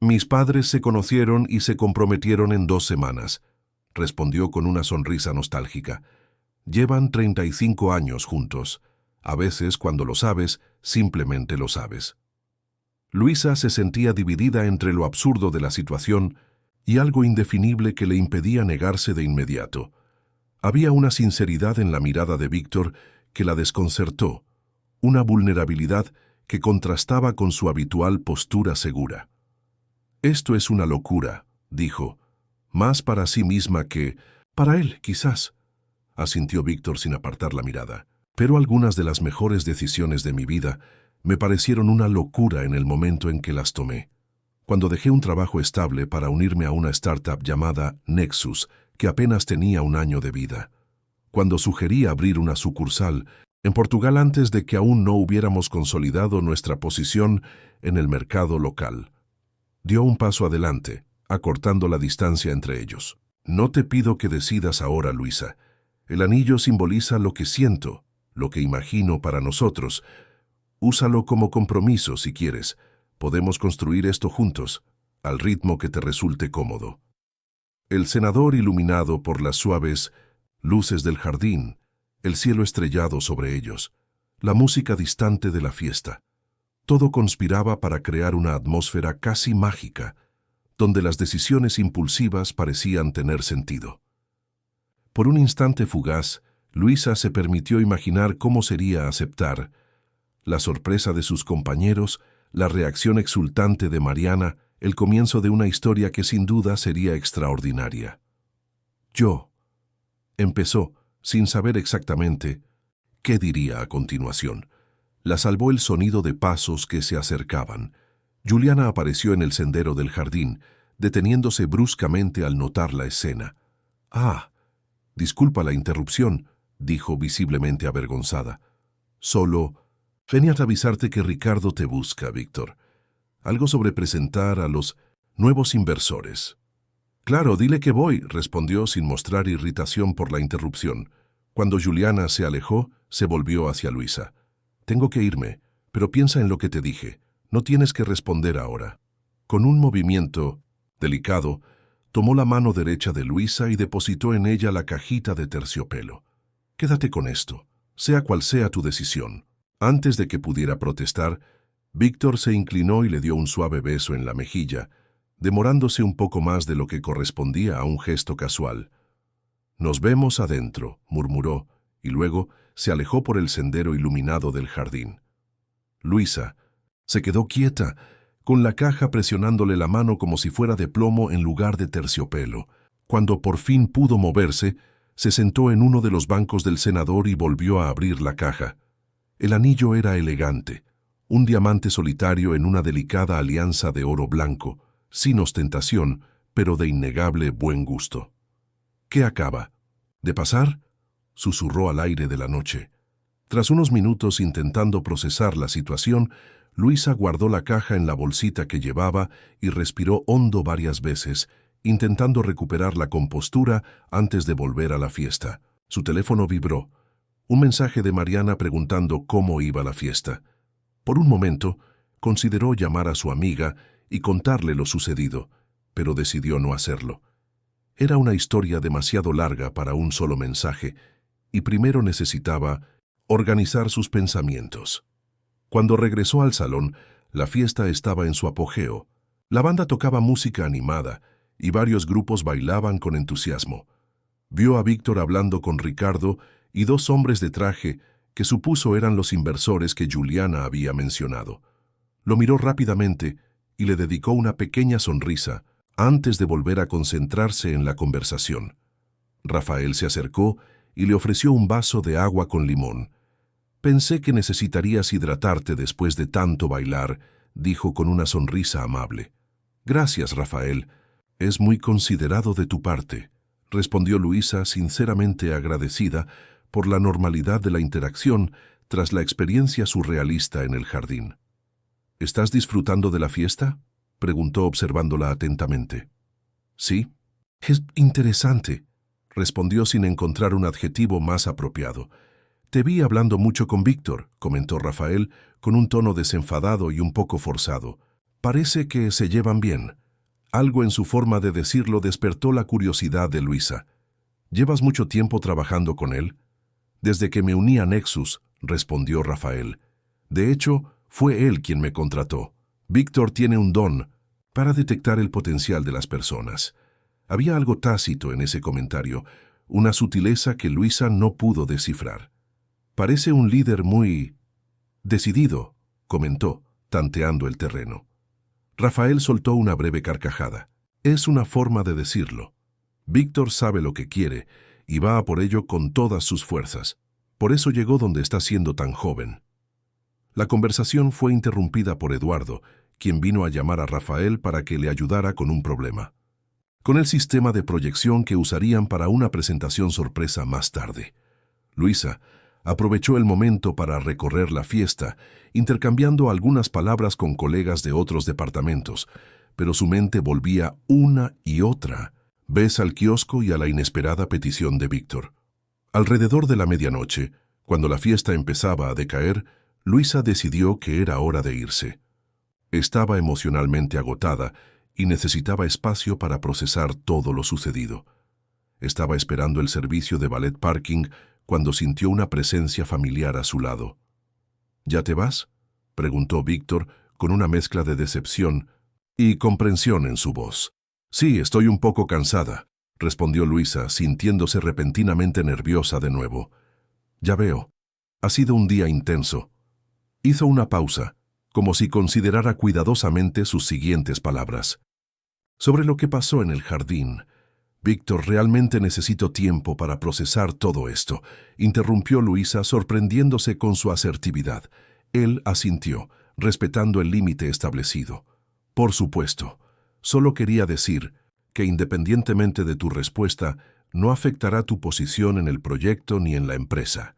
«Mis padres se conocieron y se comprometieron en 2 semanas», respondió con una sonrisa nostálgica. «Llevan 35 años juntos. A veces, cuando lo sabes, simplemente lo sabes». Luisa se sentía dividida entre lo absurdo de la situación y algo indefinible que le impedía negarse de inmediato. Había una sinceridad en la mirada de Víctor que la desconcertó, una vulnerabilidad que contrastaba con su habitual postura segura. «Esto es una locura», dijo, «más para sí misma que para él, quizás», asintió Víctor sin apartar la mirada. «Pero algunas de las mejores decisiones de mi vida me parecieron una locura en el momento en que las tomé. Cuando dejé un trabajo estable para unirme a una startup llamada Nexus, que apenas tenía 1 año de vida. Cuando sugerí abrir una sucursal en Portugal antes de que aún no hubiéramos consolidado nuestra posición en el mercado local». Dio un paso adelante, acortando la distancia entre ellos. «No te pido que decidas ahora, Luisa. El anillo simboliza lo que siento, lo que imagino para nosotros. Úsalo como compromiso si quieres. Podemos construir esto juntos, al ritmo que te resulte cómodo». El cenador iluminado por las suaves luces del jardín, el cielo estrellado sobre ellos, la música distante de la fiesta. Todo conspiraba para crear una atmósfera casi mágica, donde las decisiones impulsivas parecían tener sentido. Por un instante fugaz, Luisa se permitió imaginar cómo sería aceptar la sorpresa de sus compañeros, la reacción exultante de Mariana el comienzo de una historia que sin duda sería extraordinaria. Yo, empezó, sin saber exactamente qué diría a continuación. La salvó el sonido de pasos que se acercaban. Juliana apareció en el sendero del jardín, deteniéndose bruscamente al notar la escena. «Ah, disculpa la interrupción», dijo visiblemente avergonzada. «Solo venía a avisarte que Ricardo te busca, Víctor. Algo sobre presentar a los nuevos inversores». «Claro, dile que voy», respondió sin mostrar irritación por la interrupción. Cuando Juliana se alejó, se volvió hacia Luisa. «Tengo que irme, pero piensa en lo que te dije. No tienes que responder ahora». Con un movimiento delicado, tomó la mano derecha de Luisa y depositó en ella la cajita de terciopelo. «Quédate con esto, sea cual sea tu decisión». Antes de que pudiera protestar, Víctor se inclinó y le dio un suave beso en la mejilla, demorándose un poco más de lo que correspondía a un gesto casual. «Nos vemos adentro», murmuró, y luego se alejó por el sendero iluminado del jardín. Luisa se quedó quieta, con la caja presionándole la mano como si fuera de plomo en lugar de terciopelo. Cuando por fin pudo moverse, se sentó en uno de los bancos del senador y volvió a abrir la caja. El anillo era elegante, un diamante solitario en una delicada alianza de oro blanco, sin ostentación, pero de innegable buen gusto. «¿Qué acaba de pasar?», susurró al aire de la noche. Tras unos minutos intentando procesar la situación, Luisa guardó la caja en la bolsita que llevaba y respiró hondo varias veces, intentando recuperar la compostura antes de volver a la fiesta. Su teléfono vibró. Un mensaje de Mariana preguntando cómo iba la fiesta. Por un momento, consideró llamar a su amiga y contarle lo sucedido, pero decidió no hacerlo. Era una historia demasiado larga para un solo mensaje, y primero necesitaba organizar sus pensamientos. Cuando regresó al salón, la fiesta estaba en su apogeo. La banda tocaba música animada, y varios grupos bailaban con entusiasmo. Vio a Víctor hablando con Ricardo y dos hombres de traje que supuso eran los inversores que Juliana había mencionado. Lo miró rápidamente y le dedicó una pequeña sonrisa antes de volver a concentrarse en la conversación. Rafael se acercó y le ofreció un vaso de agua con limón. «Pensé que necesitarías hidratarte después de tanto bailar», dijo con una sonrisa amable. «Gracias, Rafael. Es muy considerado de tu parte», respondió Luisa sinceramente agradecida por la normalidad de la interacción tras la experiencia surrealista en el jardín. «¿Estás disfrutando de la fiesta?», preguntó observándola atentamente. «Sí». «Es interesante», respondió sin encontrar un adjetivo más apropiado. «Te vi hablando mucho con Víctor», comentó Rafael, con un tono desenfadado y un poco forzado. «Parece que se llevan bien». Algo en su forma de decirlo despertó la curiosidad de Luisa. «¿Llevas mucho tiempo trabajando con él?». «Desde que me uní a Nexus», respondió Rafael. «De hecho, fue él quien me contrató. Víctor tiene un don para detectar el potencial de las personas». Había algo tácito en ese comentario, una sutileza que Luisa no pudo descifrar. «Parece un líder muy decidido», comentó, tanteando el terreno. Rafael soltó una breve carcajada. «Es una forma de decirlo. Víctor sabe lo que quiere y va a por ello con todas sus fuerzas. Por eso llegó donde está siendo tan joven». La conversación fue interrumpida por Eduardo, quien vino a llamar a Rafael para que le ayudara con un problema. Con el sistema de proyección que usarían para una presentación sorpresa más tarde. Luisa aprovechó el momento para recorrer la fiesta, intercambiando algunas palabras con colegas de otros departamentos, pero su mente volvía una y otra vez al kiosco y a la inesperada petición de Víctor. Alrededor de la medianoche, cuando la fiesta empezaba a decaer, Luisa decidió que era hora de irse. Estaba emocionalmente agotada y necesitaba espacio para procesar todo lo sucedido. Estaba esperando el servicio de valet parking cuando sintió una presencia familiar a su lado. «¿Ya te vas?», preguntó Víctor con una mezcla de decepción y comprensión en su voz. «Sí, estoy un poco cansada», respondió Luisa, sintiéndose repentinamente nerviosa de nuevo. «Ya veo. Ha sido un día intenso». Hizo una pausa, como si considerara cuidadosamente sus siguientes palabras. Sobre lo que pasó en el jardín. Víctor, realmente necesito tiempo para procesar todo esto, interrumpió Luisa, sorprendiéndose con su asertividad. Él asintió, respetando el límite establecido. Por supuesto, solo quería decir que independientemente de tu respuesta, no afectará tu posición en el proyecto ni en la empresa.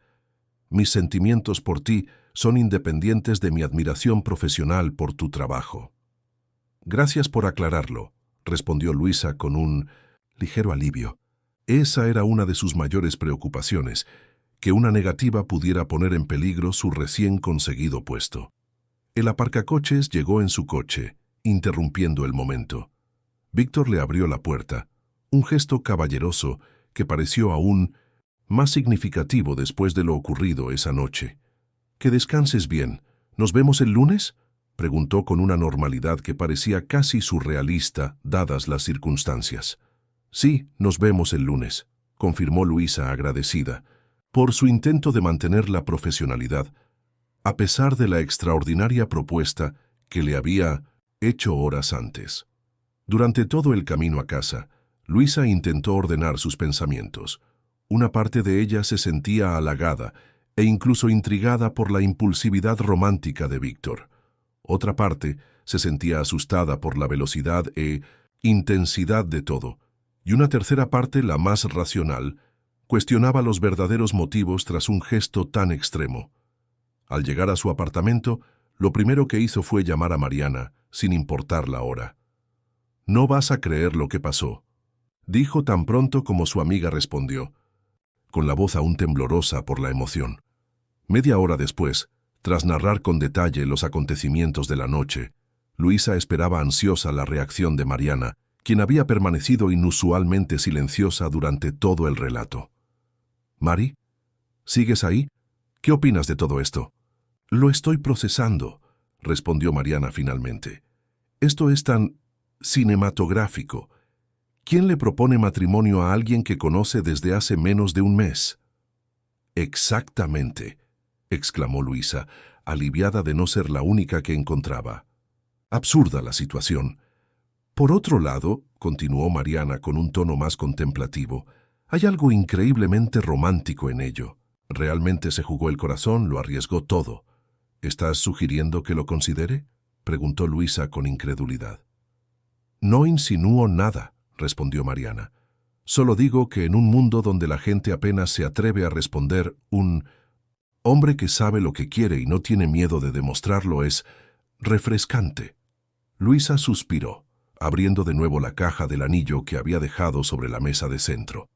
Mis sentimientos por ti son independientes de mi admiración profesional por tu trabajo. Gracias por aclararlo, respondió Luisa con un ligero alivio. Esa era una de sus mayores preocupaciones, que una negativa pudiera poner en peligro su recién conseguido puesto. El aparcacoches llegó en su coche, interrumpiendo el momento. Víctor le abrió la puerta, un gesto caballeroso que pareció aún más significativo después de lo ocurrido esa noche. «Que descanses bien. ¿Nos vemos el lunes?», preguntó con una normalidad que parecía casi surrealista, dadas las circunstancias. «Sí, nos vemos el lunes», confirmó Luisa agradecida, por su intento de mantener la profesionalidad, a pesar de la extraordinaria propuesta que le había hecho horas antes. Durante todo el camino a casa, Luisa intentó ordenar sus pensamientos. Una parte de ella se sentía halagada e incluso intrigada por la impulsividad romántica de Víctor. Otra parte se sentía asustada por la velocidad e intensidad de todo. Y una tercera parte, la más racional, cuestionaba los verdaderos motivos tras un gesto tan extremo. Al llegar a su apartamento, lo primero que hizo fue llamar a Mariana, sin importar la hora. «No vas a creer lo que pasó», dijo tan pronto como su amiga respondió, con la voz aún temblorosa por la emoción. Media hora después, tras narrar con detalle los acontecimientos de la noche, Luisa esperaba ansiosa la reacción de Mariana, quien había permanecido inusualmente silenciosa durante todo el relato. «Mari, ¿sigues ahí? ¿Qué opinas de todo esto?» «Lo estoy procesando», respondió Mariana finalmente. «Esto es tan cinematográfico. ¿Quién le propone matrimonio a alguien que conoce desde hace menos de un mes?» «Exactamente», exclamó Luisa, aliviada de no ser la única que encontraba. «Absurda la situación. Por otro lado», continuó Mariana con un tono más contemplativo, «hay algo increíblemente romántico en ello. Realmente se jugó el corazón, lo arriesgó todo. ¿Estás sugiriendo que lo considere?», preguntó Luisa con incredulidad. «No insinúo nada», respondió Mariana. «Solo digo que en un mundo donde la gente apenas se atreve a responder, un hombre que sabe lo que quiere y no tiene miedo de demostrarlo es refrescante». Luisa suspiró, abriendo de nuevo la caja del anillo que había dejado sobre la mesa de centro.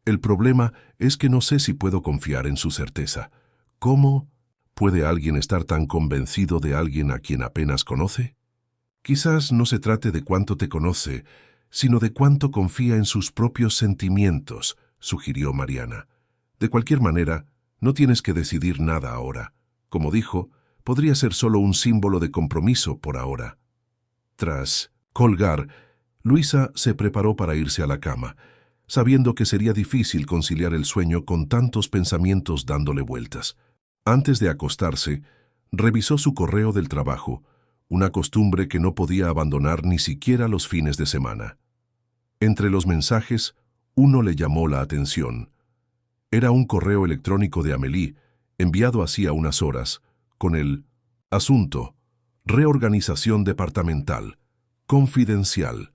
«El problema es que no sé si puedo confiar en su certeza. ¿Cómo puede alguien estar tan convencido de alguien a quien apenas conoce? Quizás no se trate de cuánto te conoce, sino de cuánto confía en sus propios sentimientos», sugirió Mariana. «De cualquier manera, no tienes que decidir nada ahora. Como dijo, podría ser solo un símbolo de compromiso por ahora». Tras colgar, Luisa se preparó para irse a la cama, sabiendo que sería difícil conciliar el sueño con tantos pensamientos dándole vueltas. Antes de acostarse, revisó su correo del trabajo, una costumbre que no podía abandonar ni siquiera los fines de semana. Entre los mensajes, uno le llamó la atención. Era un correo electrónico de Amélie, enviado hacía unas horas, con el asunto: reorganización departamental, confidencial.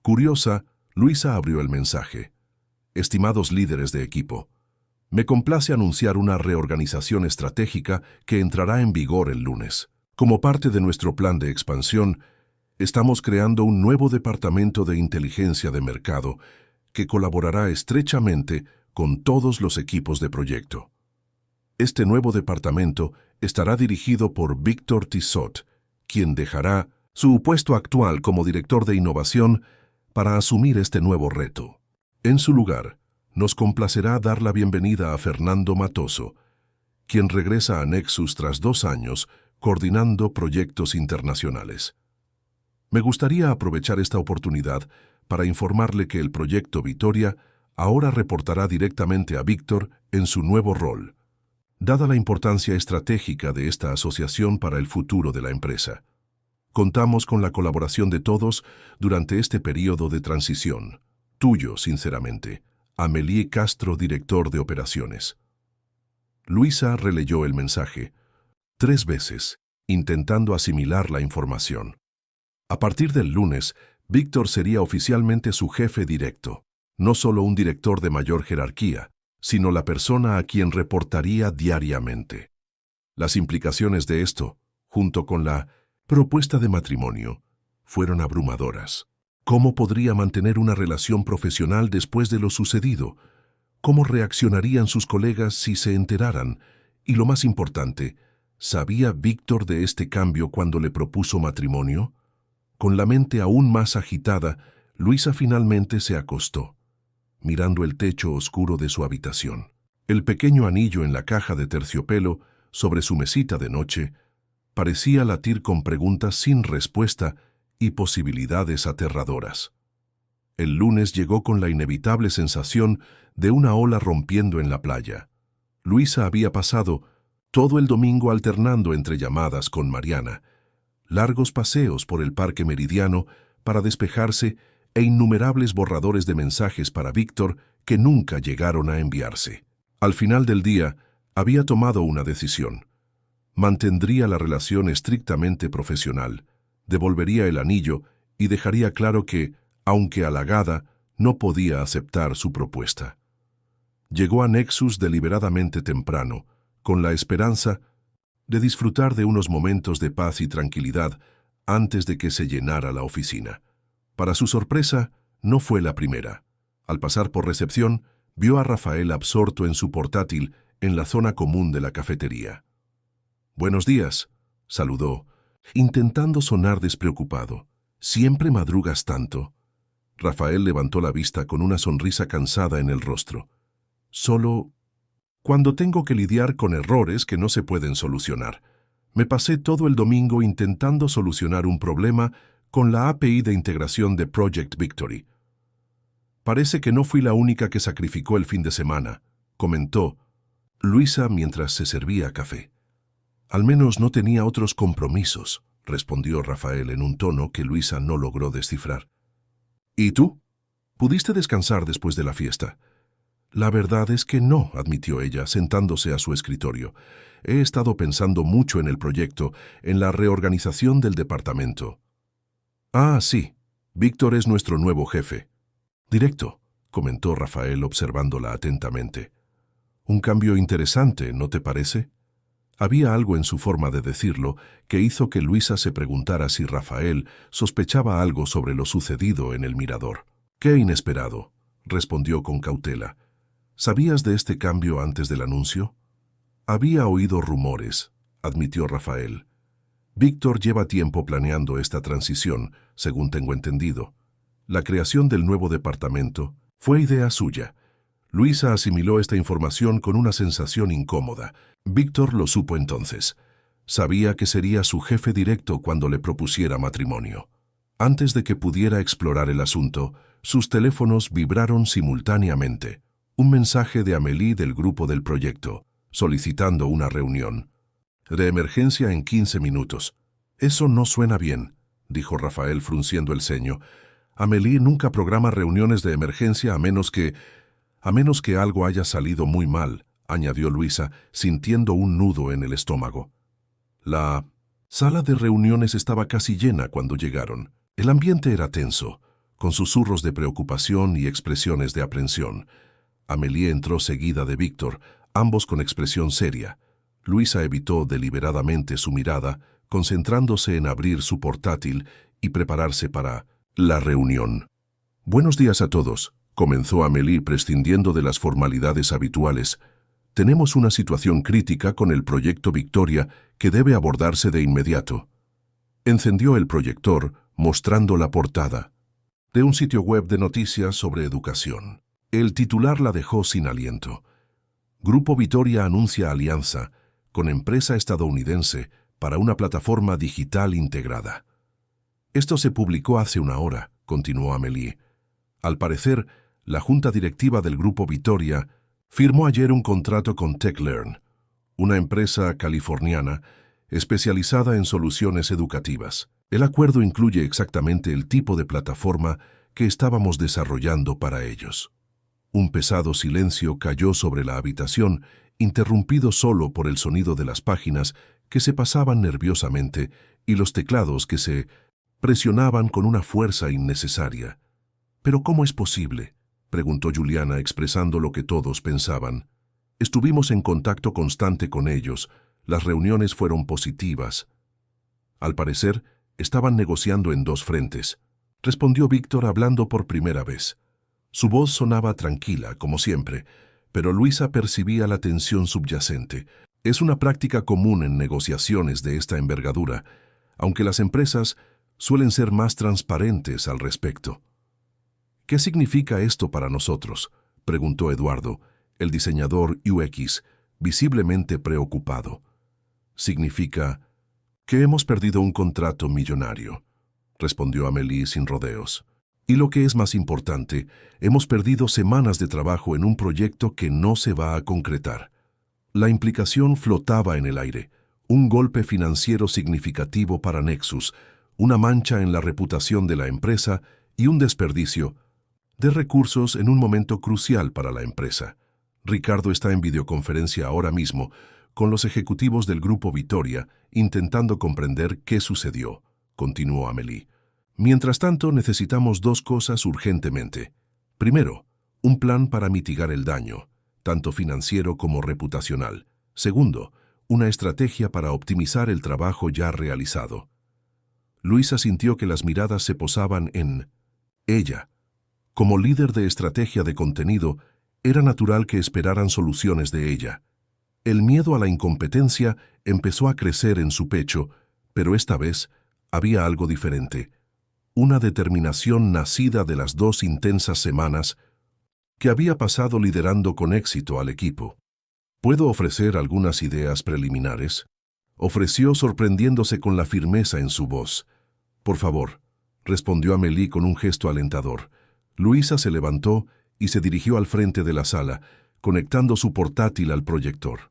Curiosa, Luisa abrió el mensaje. «Estimados líderes de equipo, me complace anunciar una reorganización estratégica que entrará en vigor el lunes. Como parte de nuestro plan de expansión, estamos creando un nuevo departamento de inteligencia de mercado que colaborará estrechamente con todos los equipos de proyecto. Este nuevo departamento estará dirigido por Víctor Tissot, quien dejará su puesto actual como director de innovación para asumir este nuevo reto. En su lugar, nos complacerá dar la bienvenida a Fernando Matoso, quien regresa a Nexus tras 2 años coordinando proyectos internacionales. Me gustaría aprovechar esta oportunidad para informarle que el proyecto Vitoria ahora reportará directamente a Víctor en su nuevo rol. dada la importancia estratégica de esta asociación para el futuro de la empresa. Contamos con la colaboración de todos durante este periodo de transición. Tuyo, sinceramente, Amélie Castro, director de operaciones. Luisa releyó el mensaje 3 veces, intentando asimilar la información. A partir del lunes, Víctor sería oficialmente su jefe directo, no solo un director de mayor jerarquía, sino la persona a quien reportaría diariamente. Las implicaciones de esto, junto con la propuesta de matrimonio, fueron abrumadoras. ¿Cómo podría mantener una relación profesional después de lo sucedido? ¿Cómo reaccionarían sus colegas si se enteraran? Y lo más importante, ¿sabía Víctor de este cambio cuando le propuso matrimonio? Con la mente aún más agitada, Luisa finalmente se acostó, mirando el techo oscuro de su habitación. El pequeño anillo en la caja de terciopelo, sobre su mesita de noche, parecía latir con preguntas sin respuesta y posibilidades aterradoras. El lunes llegó con la inevitable sensación de una ola rompiendo en la playa. Luisa había pasado todo el domingo alternando entre llamadas con Mariana, largos paseos por el Parque Meridiano para despejarse e innumerables borradores de mensajes para Víctor que nunca llegaron a enviarse. Al final del día, había tomado una decisión. Mantendría la relación estrictamente profesional, devolvería el anillo y dejaría claro que, aunque halagada, no podía aceptar su propuesta. Llegó a Nexus deliberadamente temprano, con la esperanza de disfrutar de unos momentos de paz y tranquilidad antes de que se llenara la oficina. Para su sorpresa, no fue la primera. Al pasar por recepción, vio a Rafael absorto en su portátil en la zona común de la cafetería. «Buenos días», saludó, intentando sonar despreocupado. «¿Siempre madrugas tanto?» Rafael levantó la vista con una sonrisa cansada en el rostro. «Solo cuando tengo que lidiar con errores que no se pueden solucionar. Me pasé todo el domingo intentando solucionar un problema con la API de integración de Project Victory. Parece que no fui la única que sacrificó el fin de semana», comentó Luisa mientras se servía café. «Al menos no tenía otros compromisos», respondió Rafael en un tono que Luisa no logró descifrar. «¿Y tú? ¿Pudiste descansar después de la fiesta?» «La verdad es que no», admitió ella, sentándose a su escritorio. «He estado pensando mucho en el proyecto, en la reorganización del departamento». «Ah, sí. Víctor es nuestro nuevo jefe». «Directo», comentó Rafael observándola atentamente. «Un cambio interesante, ¿no te parece?» Había algo en su forma de decirlo que hizo que Luisa se preguntara si Rafael sospechaba algo sobre lo sucedido en el mirador. «Qué inesperado», respondió con cautela. «¿Sabías de este cambio antes del anuncio?» «Había oído rumores», admitió Rafael. «Víctor lleva tiempo planeando esta transición, según tengo entendido. La creación del nuevo departamento fue idea suya». Luisa asimiló esta información con una sensación incómoda. Víctor lo supo entonces. Sabía que sería su jefe directo cuando le propusiera matrimonio. Antes de que pudiera explorar el asunto, sus teléfonos vibraron simultáneamente. Un mensaje de Amélie del grupo del proyecto, solicitando una reunión. «De emergencia en 15 minutos. Eso no suena bien», dijo Rafael frunciendo el ceño. «Amélie nunca programa reuniones de emergencia a menos que algo haya salido muy mal», añadió Luisa, sintiendo un nudo en el estómago. La sala de reuniones estaba casi llena cuando llegaron. El ambiente era tenso, con susurros de preocupación y expresiones de aprensión. Amélie entró seguida de Víctor, ambos con expresión seria. Luisa evitó deliberadamente su mirada, concentrándose en abrir su portátil y prepararse para la reunión. «Buenos días a todos», comenzó Amélie prescindiendo de las formalidades habituales. «Tenemos una situación crítica con el proyecto Victoria que debe abordarse de inmediato». Encendió el proyector, mostrando la portada de un sitio web de noticias sobre educación. El titular la dejó sin aliento. Grupo Victoria anuncia alianza con empresa estadounidense para una plataforma digital integrada. «Esto se publicó hace una hora», continuó Amélie. «Al parecer, la junta directiva del Grupo Victoria firmó ayer un contrato con TechLearn, una empresa californiana especializada en soluciones educativas. El acuerdo incluye exactamente el tipo de plataforma que estábamos desarrollando para ellos. Un pesado silencio cayó sobre la habitación, interrumpido solo por el sonido de las páginas que se pasaban nerviosamente y los teclados que se presionaban con una fuerza innecesaria. ¿Pero cómo es posible?, preguntó Juliana, expresando lo que todos pensaban. Estuvimos en contacto constante con ellos. Las reuniones fueron positivas. Al parecer, estaban negociando en dos frentes, respondió Víctor hablando por primera vez. Su voz sonaba tranquila, como siempre, pero Luisa percibía la tensión subyacente. Es una práctica común en negociaciones de esta envergadura, aunque las empresas suelen ser más transparentes al respecto. ¿Qué significa esto para nosotros?, preguntó Eduardo, el diseñador UX, visiblemente preocupado. Significa que hemos perdido un contrato millonario, respondió Amélie sin rodeos. Y lo que es más importante, hemos perdido semanas de trabajo en un proyecto que no se va a concretar. La implicación flotaba en el aire, un golpe financiero significativo para Nexus, una mancha en la reputación de la empresa y un desperdicio de recursos en un momento crucial para la empresa. Ricardo está en videoconferencia ahora mismo con los ejecutivos del Grupo Vitoria, intentando comprender qué sucedió, continuó Amélie. Mientras tanto, necesitamos dos cosas urgentemente. Primero, un plan para mitigar el daño, tanto financiero como reputacional. Segundo, una estrategia para optimizar el trabajo ya realizado. Luisa sintió que las miradas se posaban en ella. Como líder de estrategia de contenido, era natural que esperaran soluciones de ella. El miedo a la incompetencia empezó a crecer en su pecho, pero esta vez había algo diferente. Una determinación nacida de las 2 intensas semanas que había pasado liderando con éxito al equipo. ¿Puedo ofrecer algunas ideas preliminares?, ofreció, sorprendiéndose con la firmeza en su voz. Por favor, respondió Amélie con un gesto alentador. Luisa se levantó y se dirigió al frente de la sala, conectando su portátil al proyector.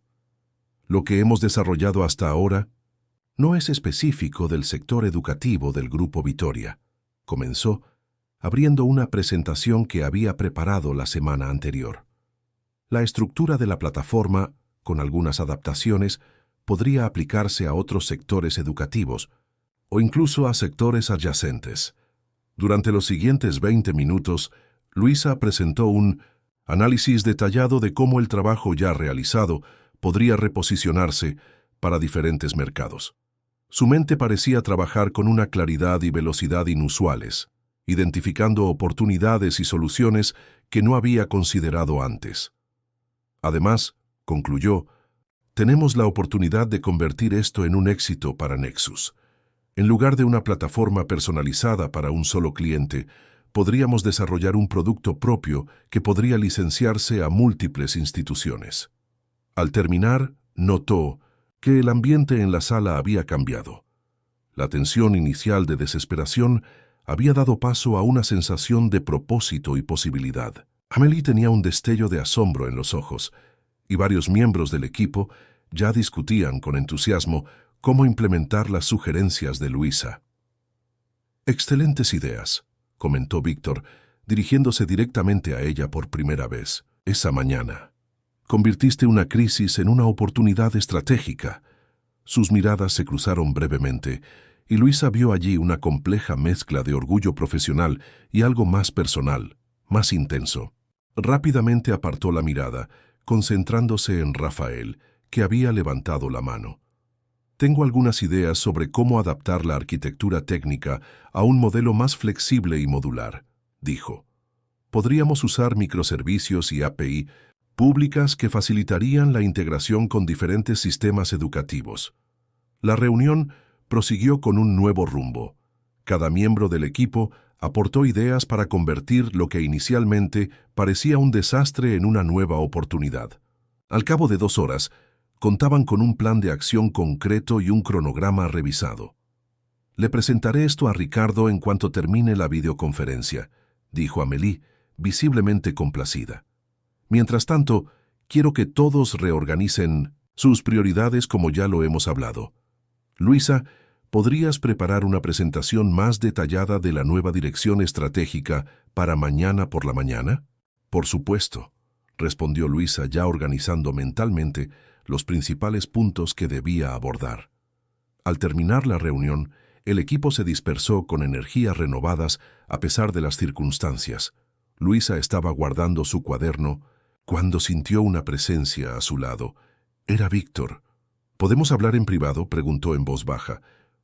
Lo que hemos desarrollado hasta ahora no es específico del sector educativo del Grupo Vitoria, comenzó, abriendo una presentación que había preparado la semana anterior. La estructura de la plataforma, con algunas adaptaciones, podría aplicarse a otros sectores educativos o incluso a sectores adyacentes. Durante los siguientes 20 minutos, Luisa presentó un análisis detallado de cómo el trabajo ya realizado podría reposicionarse para diferentes mercados. Su mente parecía trabajar con una claridad y velocidad inusuales, identificando oportunidades y soluciones que no había considerado antes. Además, concluyó, tenemos la oportunidad de convertir esto en un éxito para Nexus. En lugar de una plataforma personalizada para un solo cliente, podríamos desarrollar un producto propio que podría licenciarse a múltiples instituciones. Al terminar, notó que el ambiente en la sala había cambiado. La tensión inicial de desesperación había dado paso a una sensación de propósito y posibilidad. Amélie tenía un destello de asombro en los ojos, y varios miembros del equipo ya discutían con entusiasmo cómo implementar las sugerencias de Luisa. «Excelentes ideas», comentó Víctor, dirigiéndose directamente a ella por primera vez. «Esa mañana convirtiste una crisis en una oportunidad estratégica». Sus miradas se cruzaron brevemente, y Luisa vio allí una compleja mezcla de orgullo profesional y algo más personal, más intenso. Rápidamente apartó la mirada, concentrándose en Rafael, que había levantado la mano. «Tengo algunas ideas sobre cómo adaptar la arquitectura técnica a un modelo más flexible y modular», dijo. «Podríamos usar microservicios y API públicas que facilitarían la integración con diferentes sistemas educativos». La reunión prosiguió con un nuevo rumbo. Cada miembro del equipo aportó ideas para convertir lo que inicialmente parecía un desastre en una nueva oportunidad. Al cabo de 2 horas, contaban con un plan de acción concreto y un cronograma revisado. «Le presentaré esto a Ricardo en cuanto termine la videoconferencia», dijo Amélie, visiblemente complacida. «Mientras tanto, quiero que todos reorganicen Sus prioridades, como ya lo hemos hablado. Luisa, ¿podrías preparar una presentación más detallada de la nueva dirección estratégica para mañana por la mañana? Por supuesto, respondió Luisa, ya organizando mentalmente los principales puntos que debía abordar. Al terminar la reunión, el equipo se dispersó con energías renovadas a pesar de las circunstancias. Luisa estaba guardando su cuaderno cuando sintió una presencia a su lado. Era Víctor. ¿Podemos hablar en privado?, preguntó en voz baja.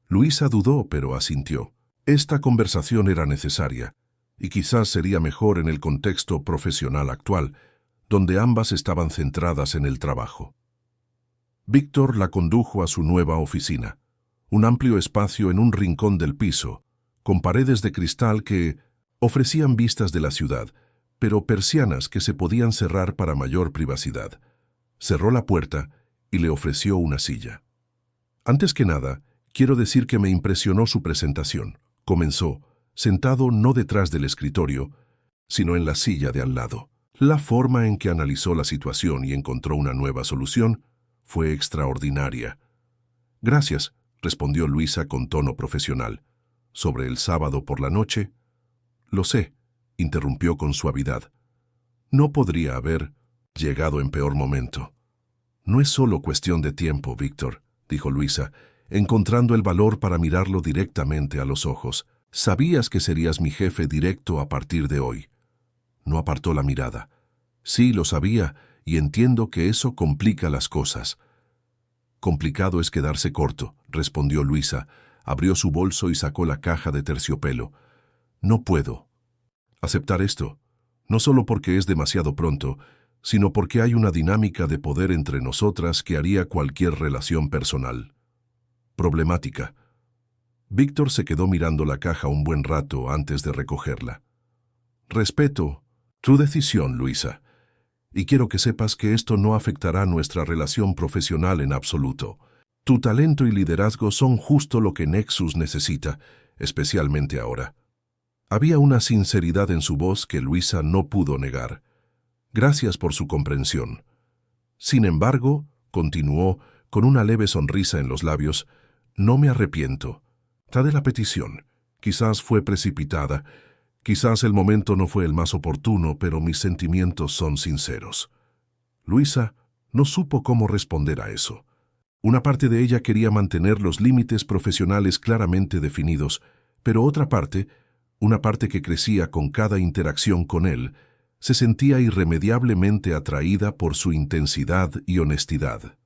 Luisa dudó, pero asintió. Esta conversación era necesaria, y quizás sería mejor en el contexto profesional actual, donde ambas estaban centradas en el trabajo. Víctor la condujo a su nueva oficina, un amplio espacio en un rincón del piso, con paredes de cristal que ofrecían vistas de la ciudad, pero persianas que se podían cerrar para mayor privacidad. Cerró la puerta y le ofreció una silla. Antes que nada, quiero decir que me impresionó su presentación. Comenzó, sentado no detrás del escritorio, sino en la silla de al lado. La forma en que analizó la situación y encontró una nueva solución fue extraordinaria. Gracias, respondió Luisa con tono profesional. Sobre el sábado por la noche. Lo sé, interrumpió con suavidad. No podría haber llegado en peor momento. No es solo cuestión de tiempo, Víctor, dijo Luisa, encontrando el valor para mirarlo directamente a los ojos. Sabías que serías mi jefe directo a partir de hoy. No apartó la mirada. Sí, lo sabía, y entiendo que eso complica las cosas. Complicado es quedarse corto, respondió Luisa. Abrió su bolso y sacó la caja de terciopelo. No puedo aceptar esto, no solo porque es demasiado pronto, sino porque hay una dinámica de poder entre nosotras que haría cualquier relación personal problemática. Víctor se quedó mirando la caja un buen rato antes de recogerla. Respeto tu decisión, Luisa, y quiero que sepas que esto no afectará nuestra relación profesional en absoluto. Tu talento y liderazgo son justo lo que Nexus necesita, especialmente ahora. Había una sinceridad en su voz que Luisa no pudo negar. Gracias por su comprensión. Sin embargo, continuó, con una leve sonrisa en los labios, no me arrepiento. De la petición. Quizás fue precipitada, quizás el momento no fue el más oportuno, pero mis sentimientos son sinceros. Luisa no supo cómo responder a eso. Una parte de ella quería mantener los límites profesionales claramente definidos, pero otra parte, una parte que crecía con cada interacción con él, se sentía irremediablemente atraída por su intensidad y honestidad.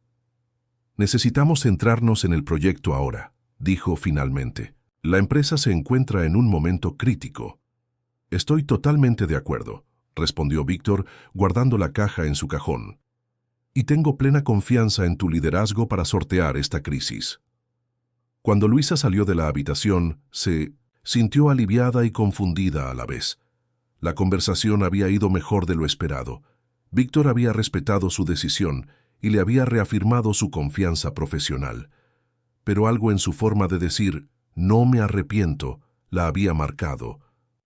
Necesitamos centrarnos en el proyecto ahora, dijo finalmente. La empresa se encuentra en un momento crítico. Estoy totalmente de acuerdo, respondió Víctor, guardando la caja en su cajón. Y tengo plena confianza en tu liderazgo para sortear esta crisis. Cuando Luisa salió de la habitación, se sintió aliviada y confundida a la vez. La conversación había ido mejor de lo esperado. Víctor había respetado su decisión y le había reafirmado su confianza profesional. Pero algo en su forma de decir, no me arrepiento, la había marcado,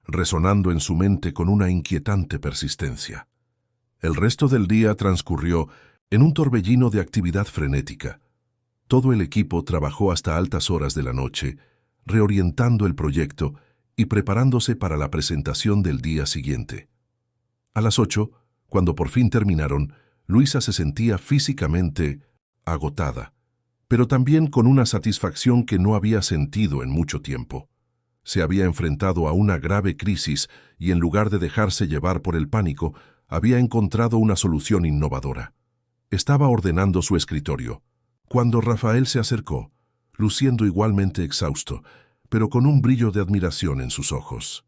resonando en su mente con una inquietante persistencia. El resto del día transcurrió en un torbellino de actividad frenética. Todo el equipo trabajó hasta altas horas de la noche, reorientando el proyecto y preparándose para la presentación del día siguiente. A las 8, cuando por fin terminaron, Luisa se sentía físicamente agotada, pero también con una satisfacción que no había sentido en mucho tiempo. Se había enfrentado a una grave crisis y en lugar de dejarse llevar por el pánico, había encontrado una solución innovadora. Estaba ordenando su escritorio, cuando Rafael se acercó, luciendo igualmente exhausto, pero con un brillo de admiración en sus ojos.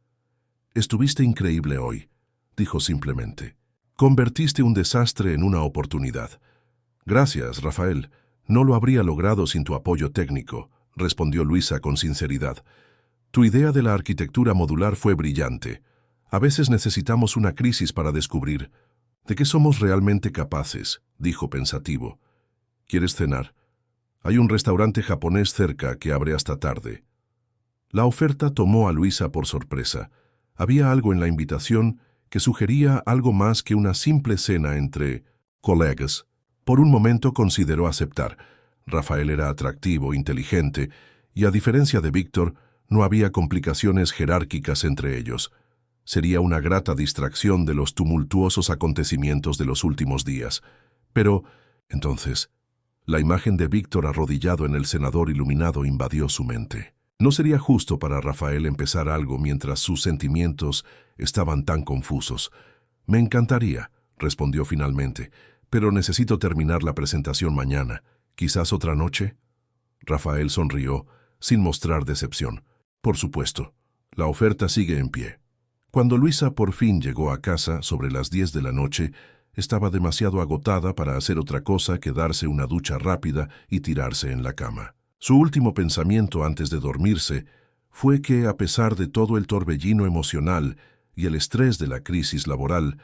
«Estuviste increíble hoy», dijo simplemente. «Convertiste un desastre en una oportunidad». «Gracias, Rafael. No lo habría logrado sin tu apoyo técnico», respondió Luisa con sinceridad. «Tu idea de la arquitectura modular fue brillante. A veces necesitamos una crisis para descubrir de qué somos realmente capaces», dijo pensativo. «¿Quieres cenar? Hay un restaurante japonés cerca que abre hasta tarde». La oferta tomó a Luisa por sorpresa. Había algo en la invitación que sugería algo más que una simple cena entre colegas. Por un momento consideró aceptar. Rafael era atractivo, inteligente, y a diferencia de Víctor, no había complicaciones jerárquicas entre ellos. Sería una grata distracción de los tumultuosos acontecimientos de los últimos días. Pero, entonces, la imagen de Víctor arrodillado en el cenador iluminado invadió su mente. No sería justo para Rafael empezar algo mientras sus sentimientos estaban tan confusos. «Me encantaría», respondió finalmente, «pero necesito terminar la presentación mañana. ¿Quizás otra noche?» Rafael sonrió, sin mostrar decepción. «Por supuesto. La oferta sigue en pie». Cuando Luisa por fin llegó a casa sobre las 10 de la noche, estaba demasiado agotada para hacer otra cosa que darse una ducha rápida y tirarse en la cama. Su último pensamiento antes de dormirse fue que, a pesar de todo el torbellino emocional y el estrés de la crisis laboral,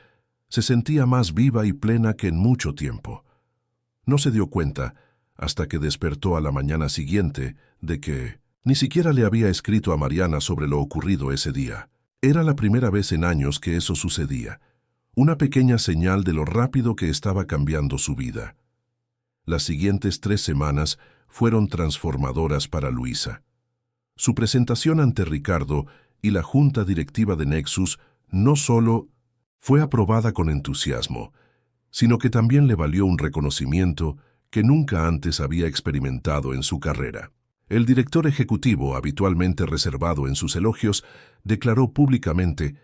se sentía más viva y plena que en mucho tiempo. No se dio cuenta, hasta que despertó a la mañana siguiente, de que ni siquiera le había escrito a Mariana sobre lo ocurrido ese día. Era la primera vez en años que eso sucedía, una pequeña señal de lo rápido que estaba cambiando su vida. Las siguientes 3 semanas fueron transformadoras para Luisa. Su presentación ante Ricardo y la junta directiva de Nexus no solo fue aprobada con entusiasmo, sino que también le valió un reconocimiento que nunca antes había experimentado en su carrera. El director ejecutivo, habitualmente reservado en sus elogios, declaró públicamente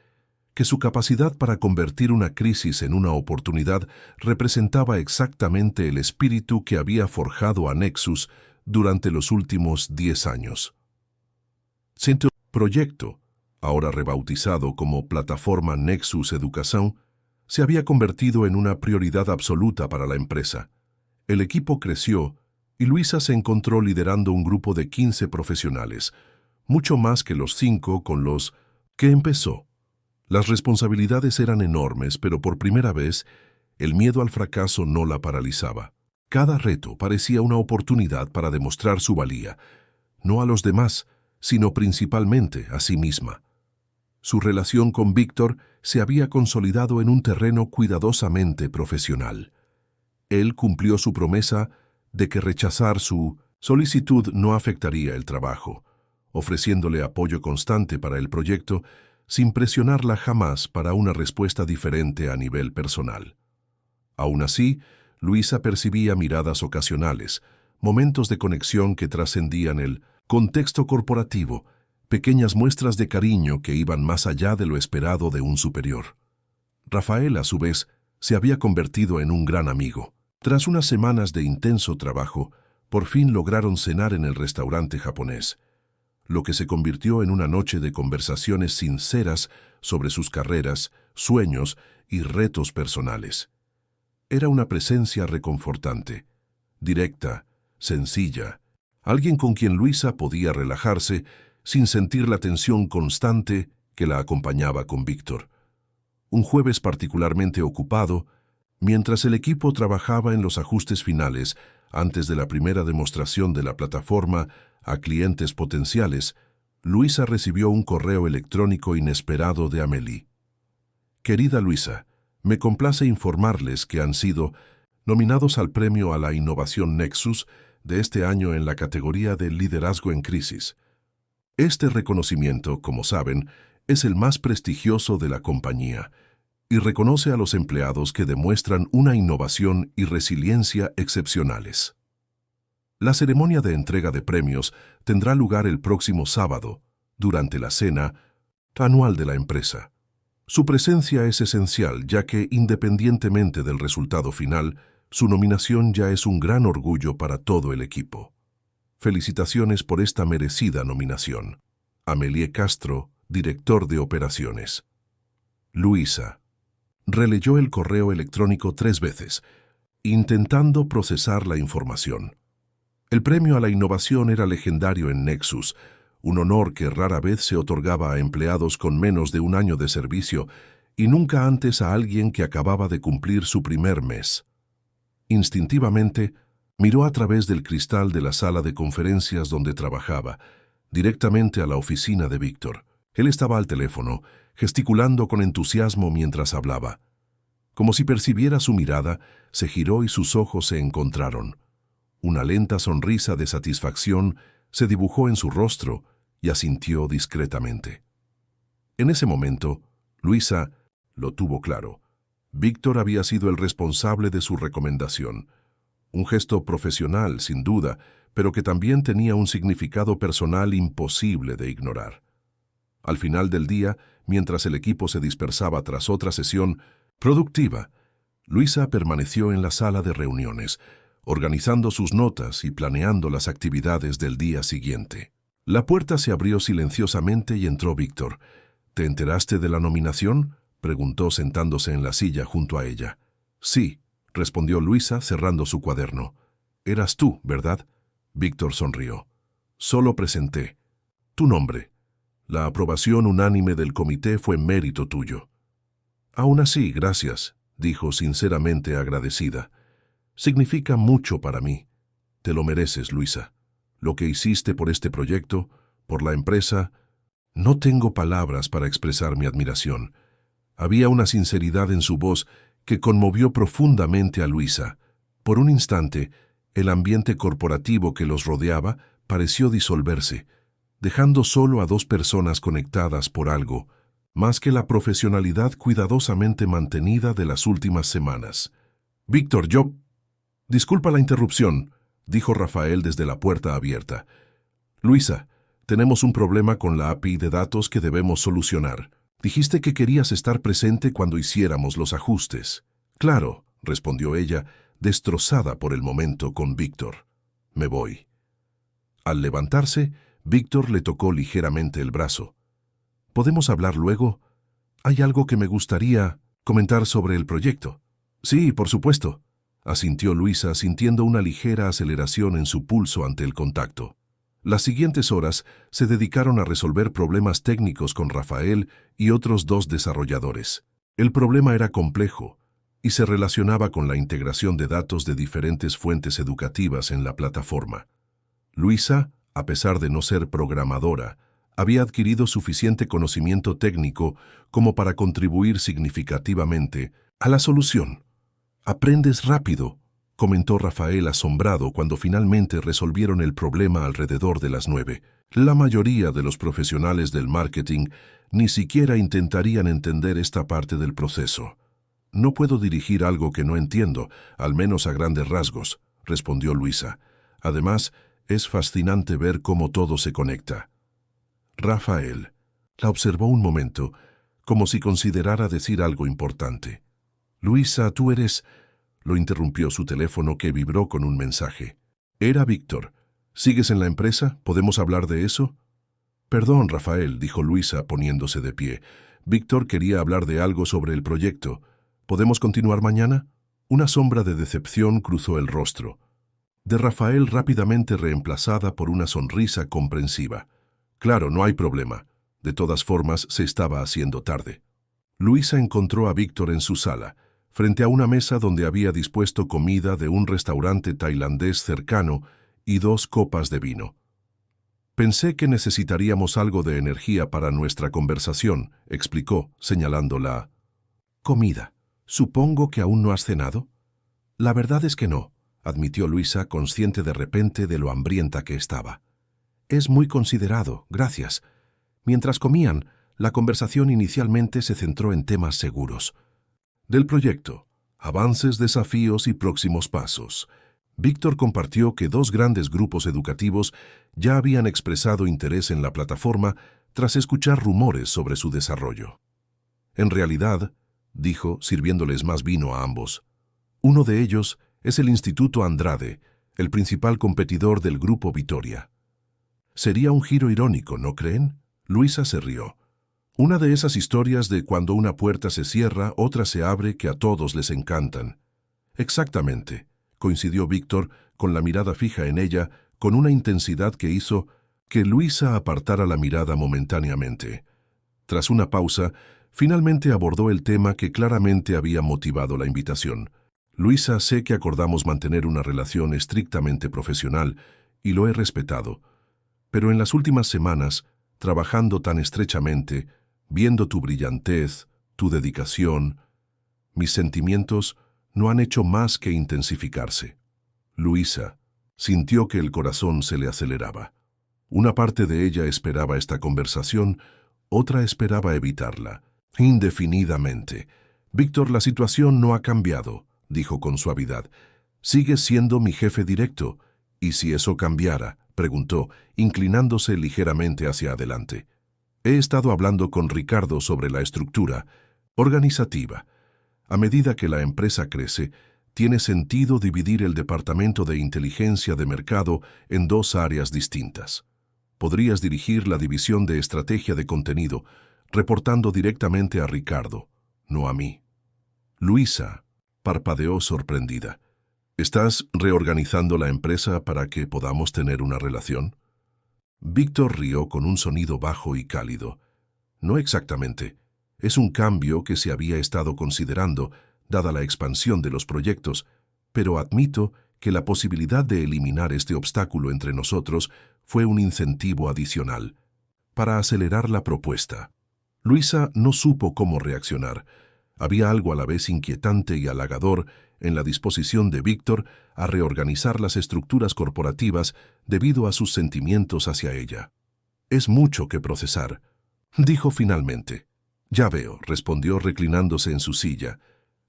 que su capacidad para convertir una crisis en una oportunidad representaba exactamente el espíritu que había forjado a Nexus durante los últimos 10 años. Su proyecto, ahora rebautizado como Plataforma Nexus Educación, se había convertido en una prioridad absoluta para la empresa. El equipo creció y Luisa se encontró liderando un grupo de 15 profesionales, mucho más que los 5 con los que empezó. Las responsabilidades eran enormes, pero por primera vez, el miedo al fracaso no la paralizaba. Cada reto parecía una oportunidad para demostrar su valía, no a los demás, sino principalmente a sí misma. Su relación con Víctor se había consolidado en un terreno cuidadosamente profesional. Él cumplió su promesa de que rechazar su solicitud no afectaría el trabajo, ofreciéndole apoyo constante para el proyecto sin presionarla jamás para una respuesta diferente a nivel personal. Aún así, Luisa percibía miradas ocasionales, momentos de conexión que trascendían el contexto corporativo, pequeñas muestras de cariño que iban más allá de lo esperado de un superior. Rafael, a su vez, se había convertido en un gran amigo. Tras unas semanas de intenso trabajo, por fin lograron cenar en el restaurante japonés, lo que se convirtió en una noche de conversaciones sinceras sobre sus carreras, sueños y retos personales. Era una presencia reconfortante, directa, sencilla, alguien con quien Luisa podía relajarse sin sentir la tensión constante que la acompañaba con Víctor. Un jueves particularmente ocupado, mientras el equipo trabajaba en los ajustes finales antes de la primera demostración de la plataforma a clientes potenciales, Luisa recibió un correo electrónico inesperado de Amélie. «Querida Luisa, me complace informarles que han sido nominados al premio a la innovación Nexus de este año en la categoría de liderazgo en crisis. Este reconocimiento, como saben, es el más prestigioso de la compañía y reconoce a los empleados que demuestran una innovación y resiliencia excepcionales. La ceremonia de entrega de premios tendrá lugar el próximo sábado, durante la cena anual de la empresa. Su presencia es esencial, ya que, independientemente del resultado final, su nominación ya es un gran orgullo para todo el equipo. Felicitaciones por esta merecida nominación. Amélie Castro, director de operaciones». Luisa releyó el correo electrónico 3 veces, intentando procesar la información. El premio a la innovación era legendario en Nexus, un honor que rara vez se otorgaba a empleados con menos de un año de servicio y nunca antes a alguien que acababa de cumplir su primer mes. Instintivamente, miró a través del cristal de la sala de conferencias donde trabajaba, directamente a la oficina de Víctor. Él estaba al teléfono, gesticulando con entusiasmo mientras hablaba. Como si percibiera su mirada, se giró y sus ojos se encontraron. Una lenta sonrisa de satisfacción se dibujó en su rostro y asintió discretamente. En ese momento, Luisa lo tuvo claro. Víctor había sido el responsable de su recomendación. Un gesto profesional, sin duda, pero que también tenía un significado personal imposible de ignorar. Al final del día, mientras el equipo se dispersaba tras otra sesión productiva, Luisa permaneció en la sala de reuniones, organizando sus notas y planeando las actividades del día siguiente. La puerta se abrió silenciosamente y entró Víctor. ¿Te enteraste de la nominación?, preguntó sentándose en la silla junto a ella. Sí, respondió Luisa cerrando su cuaderno. Eras tú, ¿verdad? Víctor sonrió. Solo presenté. Tu nombre. La aprobación unánime del comité fue mérito tuyo. Aún así, gracias, dijo sinceramente agradecida. Significa mucho para mí. Te lo mereces, Luisa. Lo que hiciste por este proyecto, por la empresa, no tengo palabras para expresar mi admiración. Había una sinceridad en su voz que conmovió profundamente a Luisa. Por un instante, el ambiente corporativo que los rodeaba pareció disolverse, dejando solo a dos personas conectadas por algo, más que la profesionalidad cuidadosamente mantenida de las últimas semanas. Víctor, Disculpa la interrupción, dijo Rafael desde la puerta abierta. Luisa, tenemos un problema con la API de datos que debemos solucionar. Dijiste que querías estar presente cuando hiciéramos los ajustes. Claro, respondió ella, destrozada por el momento con Víctor. Me voy. Al levantarse, Víctor le tocó ligeramente el brazo. ¿Podemos hablar luego? Hay algo que me gustaría comentar sobre el proyecto. Sí, por supuesto, asintió Luisa sintiendo una ligera aceleración en su pulso ante el contacto. Las siguientes horas se dedicaron a resolver problemas técnicos con Rafael y otros dos desarrolladores. El problema era complejo y se relacionaba con la integración de datos de diferentes fuentes educativas en la plataforma. Luisa, a pesar de no ser programadora, había adquirido suficiente conocimiento técnico como para contribuir significativamente a la solución. «Aprendes rápido», comentó Rafael asombrado cuando finalmente resolvieron el problema alrededor de las 9. La mayoría de los profesionales del marketing ni siquiera intentarían entender esta parte del proceso. No puedo dirigir algo que no entiendo, al menos a grandes rasgos, respondió Luisa. Además, es fascinante ver cómo todo se conecta. Rafael la observó un momento, como si considerara decir algo importante. Luisa, tú eres... Lo interrumpió su teléfono que vibró con un mensaje. Era Víctor. ¿Sigues en la empresa? ¿Podemos hablar de eso? Perdón, Rafael, dijo Luisa poniéndose de pie. Víctor quería hablar de algo sobre el proyecto. ¿Podemos continuar mañana? Una sombra de decepción cruzó el rostro de Rafael, rápidamente reemplazada por una sonrisa comprensiva. Claro, no hay problema. De todas formas, se estaba haciendo tarde. Luisa encontró a Víctor en su sala, frente a una mesa donde había dispuesto comida de un restaurante tailandés cercano y 2 copas de vino. Pensé que necesitaríamos algo de energía para nuestra conversación, explicó, señalando la comida. ¿Supongo que aún no has cenado? La verdad es que no, admitió Luisa, consciente de repente de lo hambrienta que estaba. Es muy considerado, gracias. Mientras comían, la conversación inicialmente se centró en temas seguros. Del proyecto, avances, desafíos y próximos pasos. Víctor compartió que 2 grandes grupos educativos ya habían expresado interés en la plataforma tras escuchar rumores sobre su desarrollo. En realidad, dijo, sirviéndoles más vino a ambos, uno de ellos es el Instituto Andrade, el principal competidor del Grupo Vitoria. Sería un giro irónico, ¿no creen? Luisa se rió. Una de esas historias de cuando una puerta se cierra, otra se abre, que a todos les encantan. Exactamente, coincidió Víctor, con la mirada fija en ella, con una intensidad que hizo que Luisa apartara la mirada momentáneamente. Tras una pausa, finalmente abordó el tema que claramente había motivado la invitación. Luisa, sé que acordamos mantener una relación estrictamente profesional, y lo he respetado. Pero en las últimas semanas, trabajando tan estrechamente, viendo tu brillantez, tu dedicación, Mis sentimientos no han hecho más que intensificarse. Luisa sintió que el corazón se le aceleraba. Una parte de ella esperaba esta conversación, otra esperaba evitarla, indefinidamente. Víctor, la situación no ha cambiado, dijo con suavidad. Sigues siendo mi jefe directo. ¿Y si eso cambiara?, preguntó, inclinándose ligeramente hacia adelante. He estado hablando con Ricardo sobre la estructura organizativa. A medida que la empresa crece, tiene sentido dividir el departamento de inteligencia de mercado en dos áreas distintas. Podrías dirigir la división de estrategia de contenido, reportando directamente a Ricardo, no a mí. Luisa parpadeó sorprendida. ¿Estás reorganizando la empresa para que podamos tener una relación? Víctor rió con un sonido bajo y cálido. No exactamente. Es un cambio que se había estado considerando, dada la expansión de los proyectos, pero admito que la posibilidad de eliminar este obstáculo entre nosotros fue un incentivo adicional para acelerar la propuesta. Luisa no supo cómo reaccionar. Había algo a la vez inquietante y halagador en la disposición de Víctor a reorganizar las estructuras corporativas debido a sus sentimientos hacia ella. «Es mucho que procesar», dijo finalmente. «Ya veo», respondió reclinándose en su silla.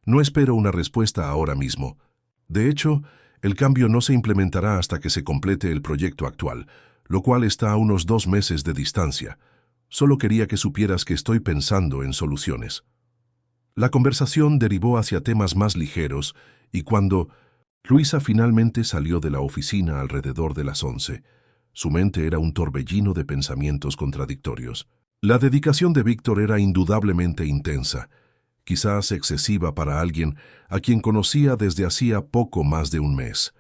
«No espero una respuesta ahora mismo. De hecho, el cambio no se implementará hasta que se complete el proyecto actual, lo cual está a unos 2 meses de distancia. Solo quería que supieras que estoy pensando en soluciones». La conversación derivó hacia temas más ligeros y cuando Luisa finalmente salió de la oficina alrededor de las 11, su mente era un torbellino de pensamientos contradictorios. La dedicación de Víctor era indudablemente intensa, quizás excesiva para alguien a quien conocía desde hacía poco más de un mes.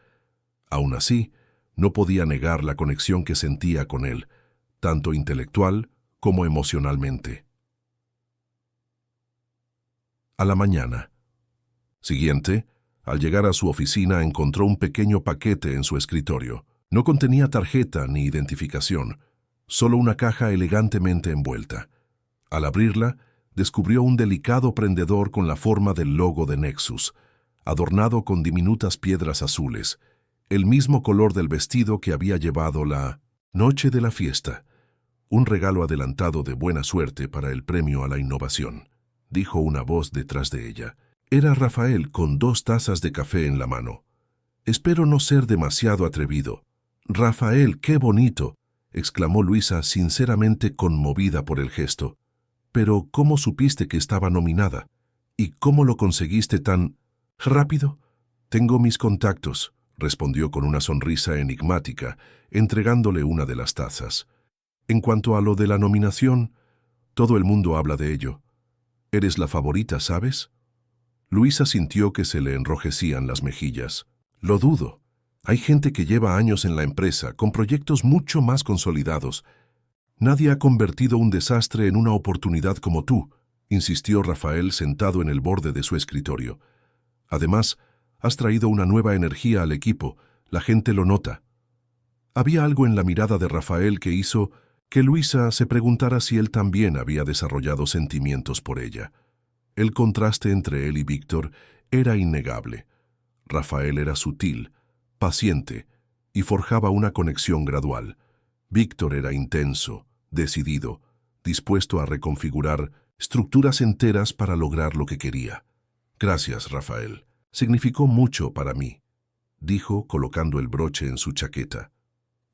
Aún así, no podía negar la conexión que sentía con él, tanto intelectual como emocionalmente. A la mañana siguiente, al llegar a su oficina, encontró un pequeño paquete en su escritorio. No contenía tarjeta ni identificación, solo una caja elegantemente envuelta. Al abrirla, descubrió un delicado prendedor con la forma del logo de Nexus, adornado con diminutas piedras azules, el mismo color del vestido que había llevado la noche de la fiesta. Un regalo adelantado de buena suerte para el premio a la innovación, dijo una voz detrás de ella. Era Rafael con 2 tazas de café en la mano. «Espero no ser demasiado atrevido». «Rafael, qué bonito», exclamó Luisa, sinceramente conmovida por el gesto. «Pero, ¿cómo supiste que estaba nominada? ¿Y cómo lo conseguiste tan rápido?» «Tengo mis contactos», respondió con una sonrisa enigmática, entregándole una de las tazas. «En cuanto a lo de la nominación, todo el mundo habla de ello. Eres la favorita, ¿sabes?» Luisa sintió que se le enrojecían las mejillas. «Lo dudo. Hay gente que lleva años en la empresa, con proyectos mucho más consolidados. Nadie ha convertido un desastre en una oportunidad como tú», insistió Rafael sentado en el borde de su escritorio. «Además, has traído una nueva energía al equipo. La gente lo nota». Había algo en la mirada de Rafael que hizo que Luisa se preguntara si él también había desarrollado sentimientos por ella. El contraste entre él y Víctor era innegable. Rafael era sutil, paciente, y forjaba una conexión gradual. Víctor era intenso, decidido, dispuesto a reconfigurar estructuras enteras para lograr lo que quería. «Gracias, Rafael. Significó mucho para mí», dijo colocando el broche en su chaqueta.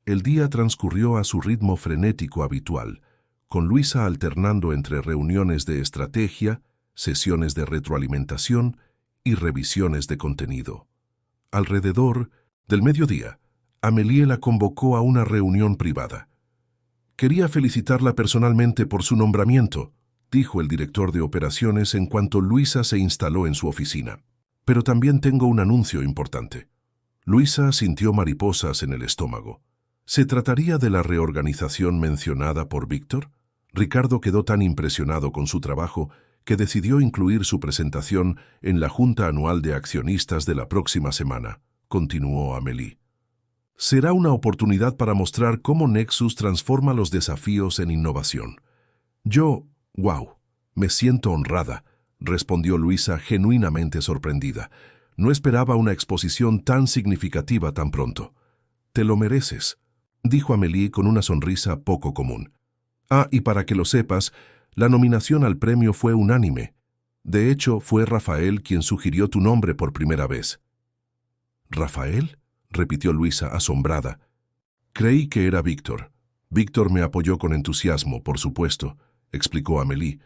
El día transcurrió a su ritmo frenético habitual, con Luisa alternando entre reuniones de estrategia, sesiones de retroalimentación y revisiones de contenido. Alrededor del mediodía, Amélie la convocó a una reunión privada. «Quería felicitarla personalmente por su nombramiento», dijo el director de operaciones en cuanto Luisa se instaló en su oficina. «Pero también tengo un anuncio importante». Luisa sintió mariposas en el estómago. ¿Se trataría de la reorganización mencionada por Víctor? Ricardo quedó tan impresionado con su trabajo que decidió incluir su presentación en la Junta Anual de Accionistas de la próxima semana, continuó Amélie. «Será una oportunidad para mostrar cómo Nexus transforma los desafíos en innovación. Wow, me siento honrada», respondió Luisa genuinamente sorprendida. No esperaba una exposición tan significativa tan pronto. «Te lo mereces», dijo Amélie con una sonrisa poco común. «Ah, y para que lo sepas, la nominación al premio fue unánime. De hecho, fue Rafael quien sugirió tu nombre por primera vez». «¿Rafael?», repitió Luisa asombrada. «Creí que era Víctor. Víctor me apoyó con entusiasmo, por supuesto», explicó Amélie.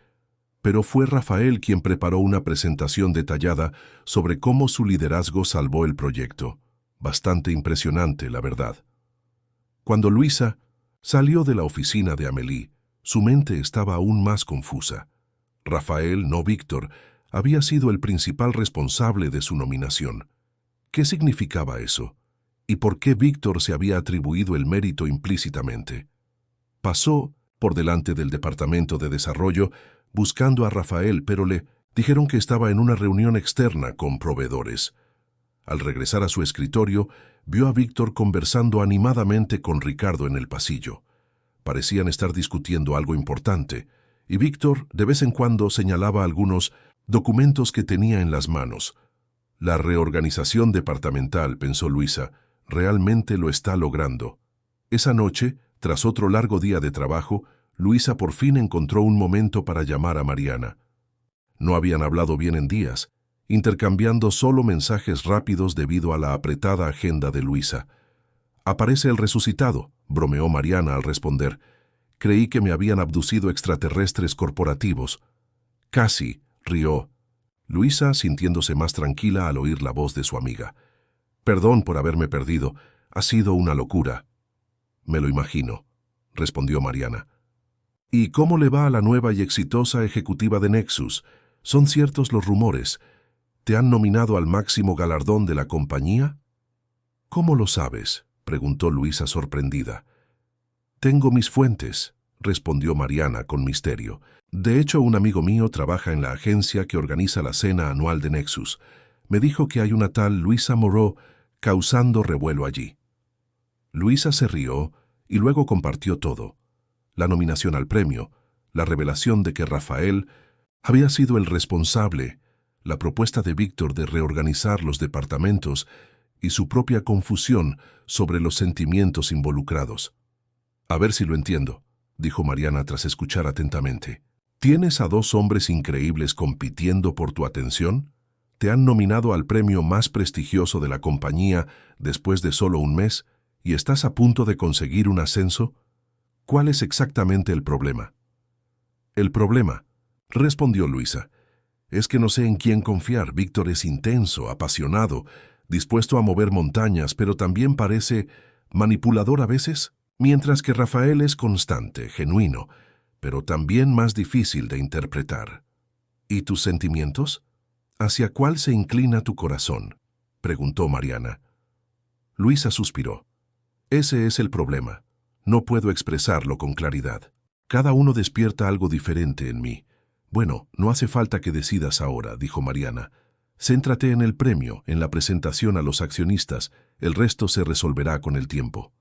«Pero fue Rafael quien preparó una presentación detallada sobre cómo su liderazgo salvó el proyecto. Bastante impresionante, la verdad». Cuando Luisa salió de la oficina de Amélie, su mente estaba aún más confusa. Rafael, no Víctor, había sido el principal responsable de su nominación. ¿Qué significaba eso? ¿Y por qué Víctor se había atribuido el mérito implícitamente? Pasó por delante del Departamento de Desarrollo buscando a Rafael, pero le dijeron que estaba en una reunión externa con proveedores. Al regresar a su escritorio, vio a Víctor conversando animadamente con Ricardo en el pasillo. Parecían estar discutiendo algo importante, y Víctor de vez en cuando señalaba algunos documentos que tenía en las manos. La reorganización departamental, pensó Luisa, realmente lo está logrando. Esa noche, tras otro largo día de trabajo, Luisa por fin encontró un momento para llamar a Mariana. No habían hablado bien en días, intercambiando solo mensajes rápidos debido a la apretada agenda de Luisa. «Aparece el resucitado», bromeó Mariana al responder. «Creí que me habían abducido extraterrestres corporativos». «Casi», rió Luisa, sintiéndose más tranquila al oír la voz de su amiga. «Perdón por haberme perdido. Ha sido una locura». «Me lo imagino», respondió Mariana. «¿Y cómo le va a la nueva y exitosa ejecutiva de Nexus? ¿Son ciertos los rumores? ¿Te han nominado al máximo galardón de la compañía?» «¿Cómo lo sabes?», preguntó Luisa sorprendida. «Tengo mis fuentes», respondió Mariana con misterio. «De hecho, un amigo mío trabaja en la agencia que organiza la cena anual de Nexus. Me dijo que hay una tal Luisa Moreau causando revuelo allí». Luisa se rió y luego compartió todo: la nominación al premio, la revelación de que Rafael había sido el responsable, la propuesta de Víctor de reorganizar los departamentos y su propia confusión sobre los sentimientos involucrados. «A ver si lo entiendo», dijo Mariana tras escuchar atentamente. «¿Tienes a dos hombres increíbles compitiendo por tu atención? ¿Te han nominado al premio más prestigioso de la compañía después de solo un mes y estás a punto de conseguir un ascenso? ¿Cuál es exactamente el problema?» «El problema», respondió Luisa, «es que no sé en quién confiar. Víctor es intenso, apasionado, dispuesto a mover montañas, pero también parece manipulador a veces, mientras que Rafael es constante, genuino, pero también más difícil de interpretar». «¿Y tus sentimientos? ¿Hacia cuál se inclina tu corazón?», preguntó Mariana. Luisa suspiró. «Ese es el problema. No puedo expresarlo con claridad. Cada uno despierta algo diferente en mí». «Bueno, no hace falta que decidas ahora», dijo Mariana. «Céntrate en el premio, en la presentación a los accionistas. El resto se resolverá con el tiempo».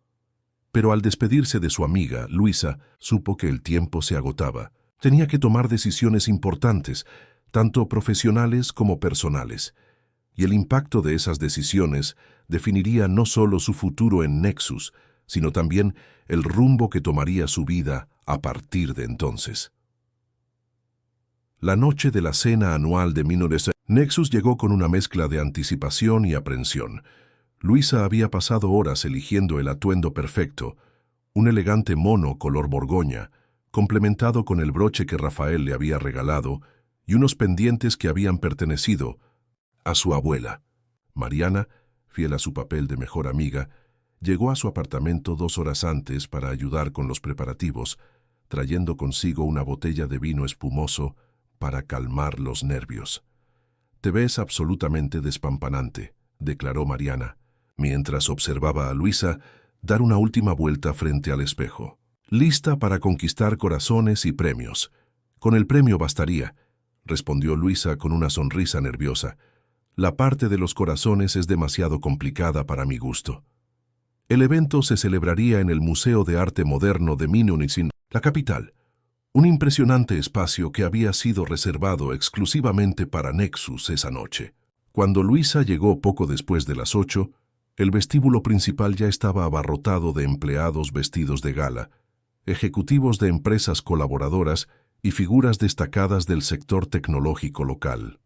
Pero al despedirse de su amiga, Luisa supo que el tiempo se agotaba. Tenía que tomar decisiones importantes, tanto profesionales como personales. Y el impacto de esas decisiones definiría no solo su futuro en Nexus, sino también el rumbo que tomaría su vida a partir de entonces. La noche de la cena anual de Minores, Nexus llegó con una mezcla de anticipación y aprensión. Luisa había pasado horas eligiendo el atuendo perfecto, un elegante mono color borgoña, complementado con el broche que Rafael le había regalado y unos pendientes que habían pertenecido a su abuela. Mariana, fiel a su papel de mejor amiga, llegó a su apartamento 2 horas antes para ayudar con los preparativos, trayendo consigo una botella de vino espumoso para calmar los nervios. «Te ves absolutamente despampanante», declaró Mariana, mientras observaba a Luisa dar una última vuelta frente al espejo. «Lista para conquistar corazones y premios». «Con el premio bastaría», respondió Luisa con una sonrisa nerviosa. «La parte de los corazones es demasiado complicada para mi gusto». El evento se celebraría en el Museo de Arte Moderno de Minneapolis, la capital. Un impresionante espacio que había sido reservado exclusivamente para Nexus esa noche. Cuando Luisa llegó poco después de las 8, el vestíbulo principal ya estaba abarrotado de empleados vestidos de gala, ejecutivos de empresas colaboradoras y figuras destacadas del sector tecnológico local.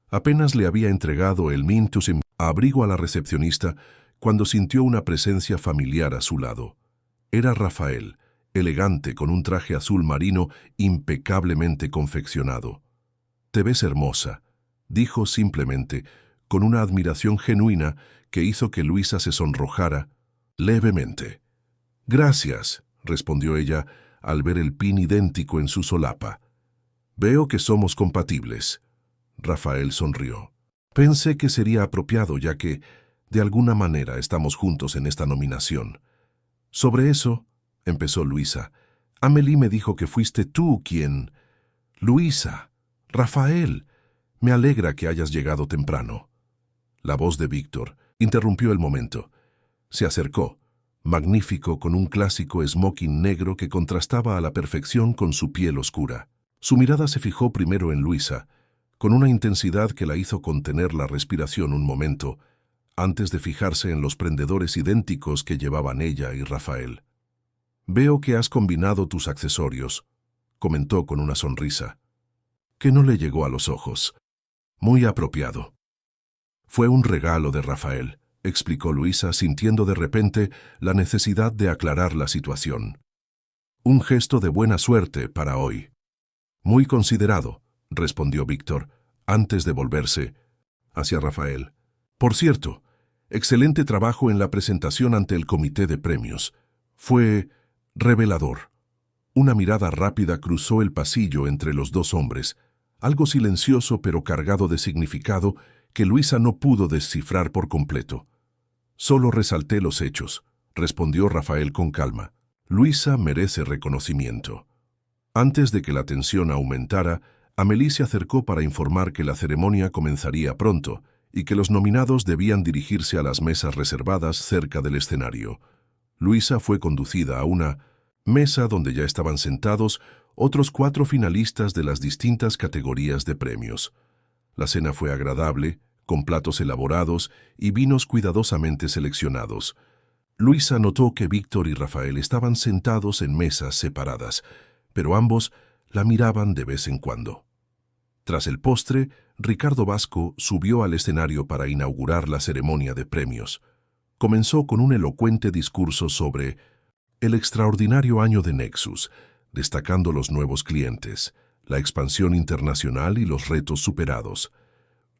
Apenas le había entregado el Mintusim abrigo a la recepcionista cuando sintió una presencia familiar a su lado. Era Rafael, elegante con un traje azul marino impecablemente confeccionado. «Te ves hermosa», dijo simplemente, con una admiración genuina que hizo que Luisa se sonrojara levemente. «Gracias», respondió ella al ver el pin idéntico en su solapa. «Veo que somos compatibles». Rafael sonrió. «Pensé que sería apropiado, ya que, de alguna manera, estamos juntos en esta nominación». «Sobre eso», empezó Luisa, «Amélie me dijo que fuiste tú quien...» «Luisa, Rafael, me alegra que hayas llegado temprano». La voz de Víctor interrumpió el momento. Se acercó, magnífico con un clásico smoking negro que contrastaba a la perfección con su piel oscura. Su mirada se fijó primero en Luisa, con una intensidad que la hizo contener la respiración un momento, antes de fijarse en los prendedores idénticos que llevaban ella y Rafael. «Veo que has combinado tus accesorios», comentó con una sonrisa, que no le llegó a los ojos. «Muy apropiado». «Fue un regalo de Rafael», explicó Luisa, sintiendo de repente la necesidad de aclarar la situación. «Un gesto de buena suerte para hoy». «Muy considerado», respondió Víctor, antes de volverse hacia Rafael. «Por cierto, excelente trabajo en la presentación ante el comité de premios. Fue revelador». Una mirada rápida cruzó el pasillo entre los dos hombres, algo silencioso pero cargado de significado que Luisa no pudo descifrar por completo. «Solo resalté los hechos», respondió Rafael con calma. «Luisa merece reconocimiento». Antes de que la tensión aumentara, Amélie se acercó para informar que la ceremonia comenzaría pronto y que los nominados debían dirigirse a las mesas reservadas cerca del escenario. Luisa fue conducida a una mesa donde ya estaban sentados otros 4 finalistas de las distintas categorías de premios. La cena fue agradable, con platos elaborados y vinos cuidadosamente seleccionados. Luisa notó que Víctor y Rafael estaban sentados en mesas separadas, pero ambos la miraban de vez en cuando. Tras el postre, Ricardo Vasco subió al escenario para inaugurar la ceremonia de premios. Comenzó con un elocuente discurso sobre el extraordinario año de Nexus, destacando los nuevos clientes, la expansión internacional y los retos superados.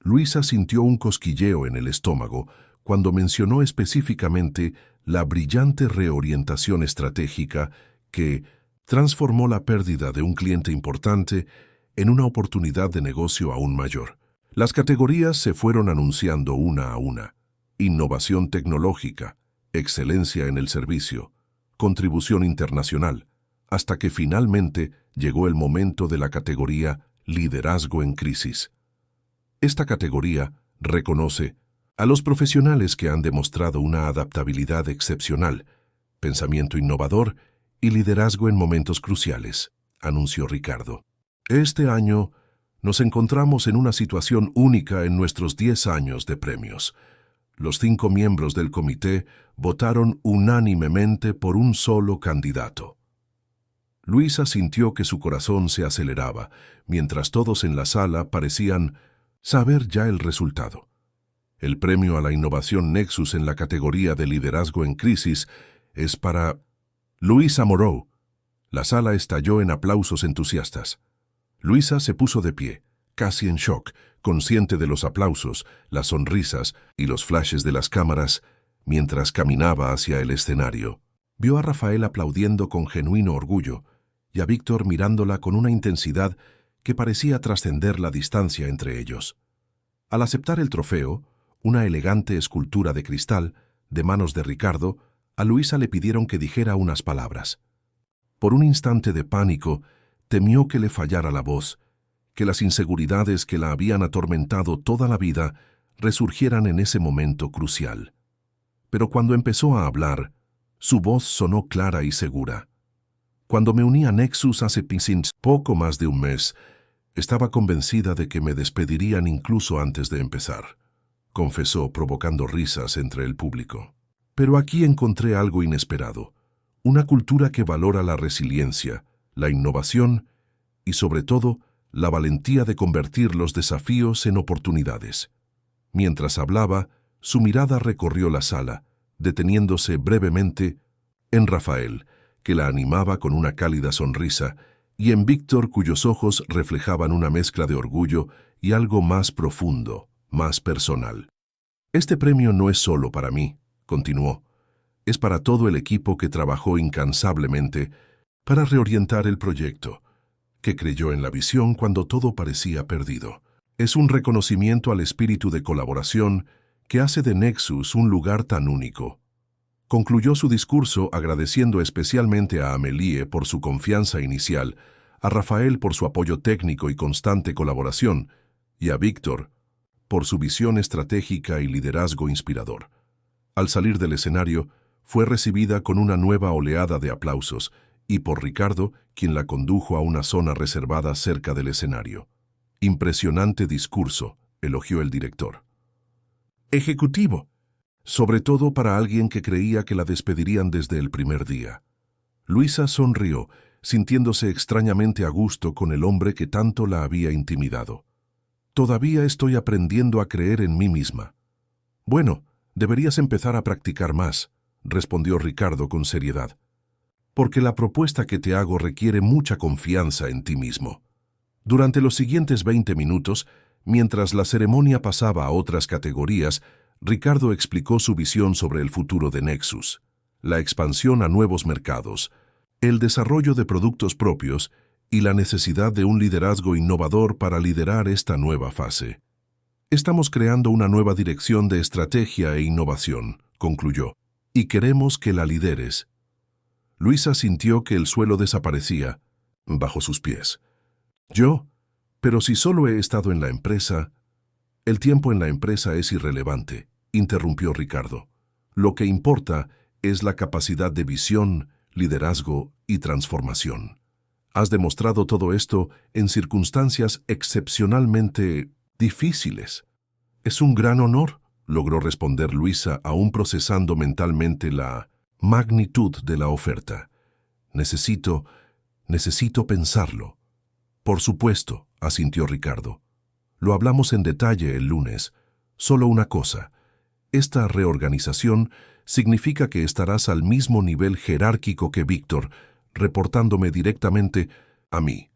Luisa sintió un cosquilleo en el estómago cuando mencionó específicamente la brillante reorientación estratégica que transformó la pérdida de un cliente importante en una oportunidad de negocio aún mayor. Las categorías se fueron anunciando una a una: innovación tecnológica, excelencia en el servicio, contribución internacional, hasta que finalmente llegó el momento de la categoría liderazgo en crisis. Esta categoría reconoce a los profesionales que han demostrado una adaptabilidad excepcional, pensamiento innovador y liderazgo en momentos cruciales, anunció Ricardo. Este año nos encontramos en una situación única en nuestros 10 años de premios. Los 5 miembros del comité votaron unánimemente por un solo candidato. Luisa sintió que su corazón se aceleraba, mientras todos en la sala parecían saber ya el resultado. El premio a la innovación Nexus en la categoría de liderazgo en crisis es para Luisa Moreau. La sala estalló en aplausos entusiastas. Luisa se puso de pie, casi en shock, consciente de los aplausos, las sonrisas y los flashes de las cámaras, mientras caminaba hacia el escenario. Vio a Rafael aplaudiendo con genuino orgullo y a Víctor mirándola con una intensidad que parecía trascender la distancia entre ellos. Al aceptar el trofeo, una elegante escultura de cristal, de manos de Ricardo, a Luisa le pidieron que dijera unas palabras. Por un instante de pánico, temió que le fallara la voz, que las inseguridades que la habían atormentado toda la vida resurgieran en ese momento crucial. Pero cuando empezó a hablar, su voz sonó clara y segura. Cuando me uní a Nexus hace poco más de un mes, estaba convencida de que me despedirían incluso antes de empezar, confesó, provocando risas entre el público. Pero aquí encontré algo inesperado, una cultura que valora la resiliencia, la innovación y, sobre todo, la valentía de convertir los desafíos en oportunidades. Mientras hablaba, su mirada recorrió la sala, deteniéndose brevemente en Rafael, que la animaba con una cálida sonrisa, y en Víctor, cuyos ojos reflejaban una mezcla de orgullo y algo más profundo, más personal. Este premio no es solo para mí, continuó. Es para todo el equipo que trabajó incansablemente para reorientar el proyecto, que creyó en la visión cuando todo parecía perdido. Es un reconocimiento al espíritu de colaboración que hace de Nexus un lugar tan único. Concluyó su discurso agradeciendo especialmente a Amélie por su confianza inicial, a Rafael por su apoyo técnico y constante colaboración, y a Víctor por su visión estratégica y liderazgo inspirador. Al salir del escenario, fue recibida con una nueva oleada de aplausos, y por Ricardo, quien la condujo a una zona reservada cerca del escenario. Impresionante discurso, elogió el director. Ejecutivo, sobre todo para alguien que creía que la despedirían desde el primer día. Luisa sonrió, sintiéndose extrañamente a gusto con el hombre que tanto la había intimidado. Todavía estoy aprendiendo a creer en mí misma. Bueno, deberías empezar a practicar más, respondió Ricardo con seriedad. Porque la propuesta que te hago requiere mucha confianza en ti mismo. Durante los siguientes 20 minutos, mientras la ceremonia pasaba a otras categorías, Ricardo explicó su visión sobre el futuro de Nexus, la expansión a nuevos mercados, el desarrollo de productos propios y la necesidad de un liderazgo innovador para liderar esta nueva fase. Estamos creando una nueva dirección de estrategia e innovación, concluyó, y queremos que la lideres. Luisa sintió que el suelo desaparecía bajo sus pies. Yo, pero si solo he estado en la empresa... El tiempo en la empresa es irrelevante, interrumpió Ricardo. Lo que importa es la capacidad de visión, liderazgo y transformación. Has demostrado todo esto en circunstancias excepcionalmente difíciles. Es un gran honor, logró responder Luisa, aún procesando mentalmente la magnitud de la oferta. Necesito pensarlo. Por supuesto, asintió Ricardo. Lo hablamos en detalle el lunes. Solo una cosa. Esta reorganización significa que estarás al mismo nivel jerárquico que Víctor, reportándome directamente a mí.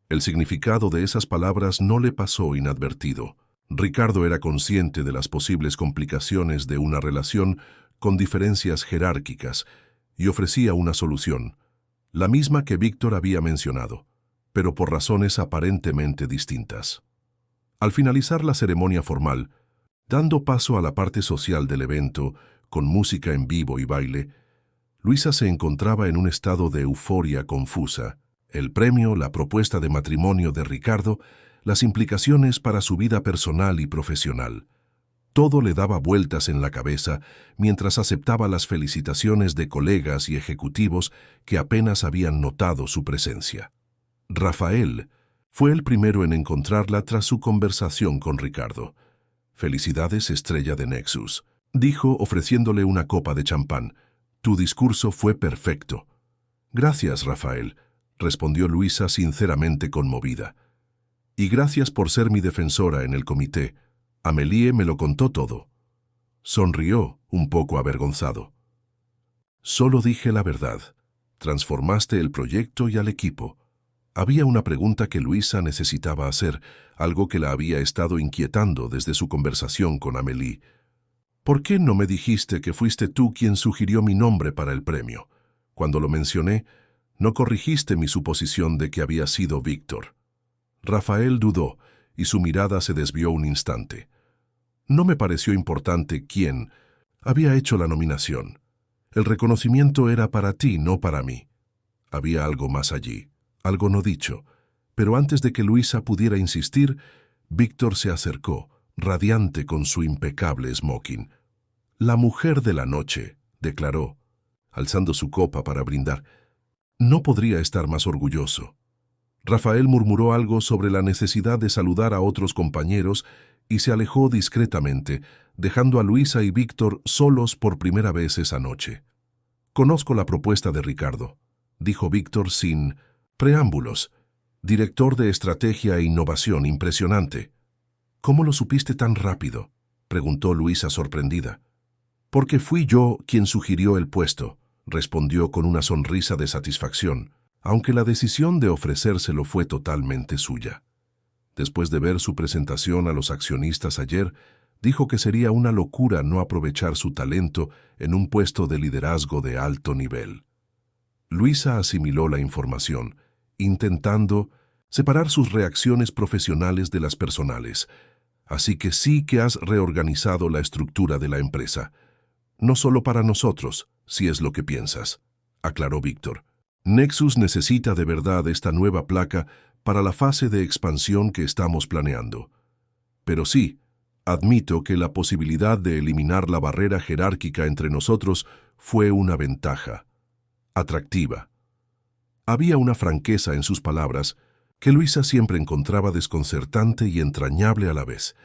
El significado de esas palabras no le pasó inadvertido. Ricardo era consciente de las posibles complicaciones de una relación con diferencias jerárquicas y ofrecía una solución, la misma que Víctor había mencionado, pero por razones aparentemente distintas. Al finalizar la ceremonia formal, dando paso a la parte social del evento, con música en vivo y baile, Luisa se encontraba en un estado de euforia confusa. El premio, la propuesta de matrimonio de Ricardo, las implicaciones para su vida personal y profesional. Todo le daba vueltas en la cabeza mientras aceptaba las felicitaciones de colegas y ejecutivos que apenas habían notado su presencia. Rafael fue el primero en encontrarla tras su conversación con Ricardo. «Felicidades, estrella de Nexus», dijo ofreciéndole una copa de champán. «Tu discurso fue perfecto». «Gracias, Rafael», respondió Luisa sinceramente conmovida. «Y gracias por ser mi defensora en el comité. Amélie me lo contó todo». Sonrió, un poco avergonzado. «Solo dije la verdad. Transformaste el proyecto y al equipo». Había una pregunta que Luisa necesitaba hacer, algo que la había estado inquietando desde su conversación con Amélie. «¿Por qué no me dijiste que fuiste tú quien sugirió mi nombre para el premio? Cuando lo mencioné, no corrigiste mi suposición de que había sido Víctor». Rafael dudó, y su mirada se desvió un instante. «No me pareció importante quién había hecho la nominación. El reconocimiento era para ti, no para mí. Había algo más allí. Algo no dicho, pero antes de que Luisa pudiera insistir, Víctor se acercó, radiante con su impecable smoking. «La mujer de la noche», declaró, alzando su copa para brindar. No podría estar más orgulloso. Rafael murmuró algo sobre la necesidad de saludar a otros compañeros y se alejó discretamente, dejando a Luisa y Víctor solos por primera vez esa noche. «Conozco la propuesta de Ricardo», dijo Víctor sin preámbulos. «Director de Estrategia e Innovación, impresionante». «¿Cómo lo supiste tan rápido?», preguntó Luisa sorprendida. «Porque fui yo quien sugirió el puesto», respondió con una sonrisa de satisfacción, aunque la decisión de ofrecérselo fue totalmente suya. Después de ver su presentación a los accionistas ayer, dijo que sería una locura no aprovechar su talento en un puesto de liderazgo de alto nivel. Luisa asimiló la información, intentando separar sus reacciones profesionales de las personales. «Así que sí que has reorganizado la estructura de la empresa. No solo para nosotros, si es lo que piensas», aclaró Víctor. «Nexus necesita de verdad esta nueva placa para la fase de expansión que estamos planeando. Pero sí, admito que la posibilidad de eliminar la barrera jerárquica entre nosotros fue una ventaja. Atractiva». Había una franqueza en sus palabras que Luisa siempre encontraba desconcertante y entrañable a la vez.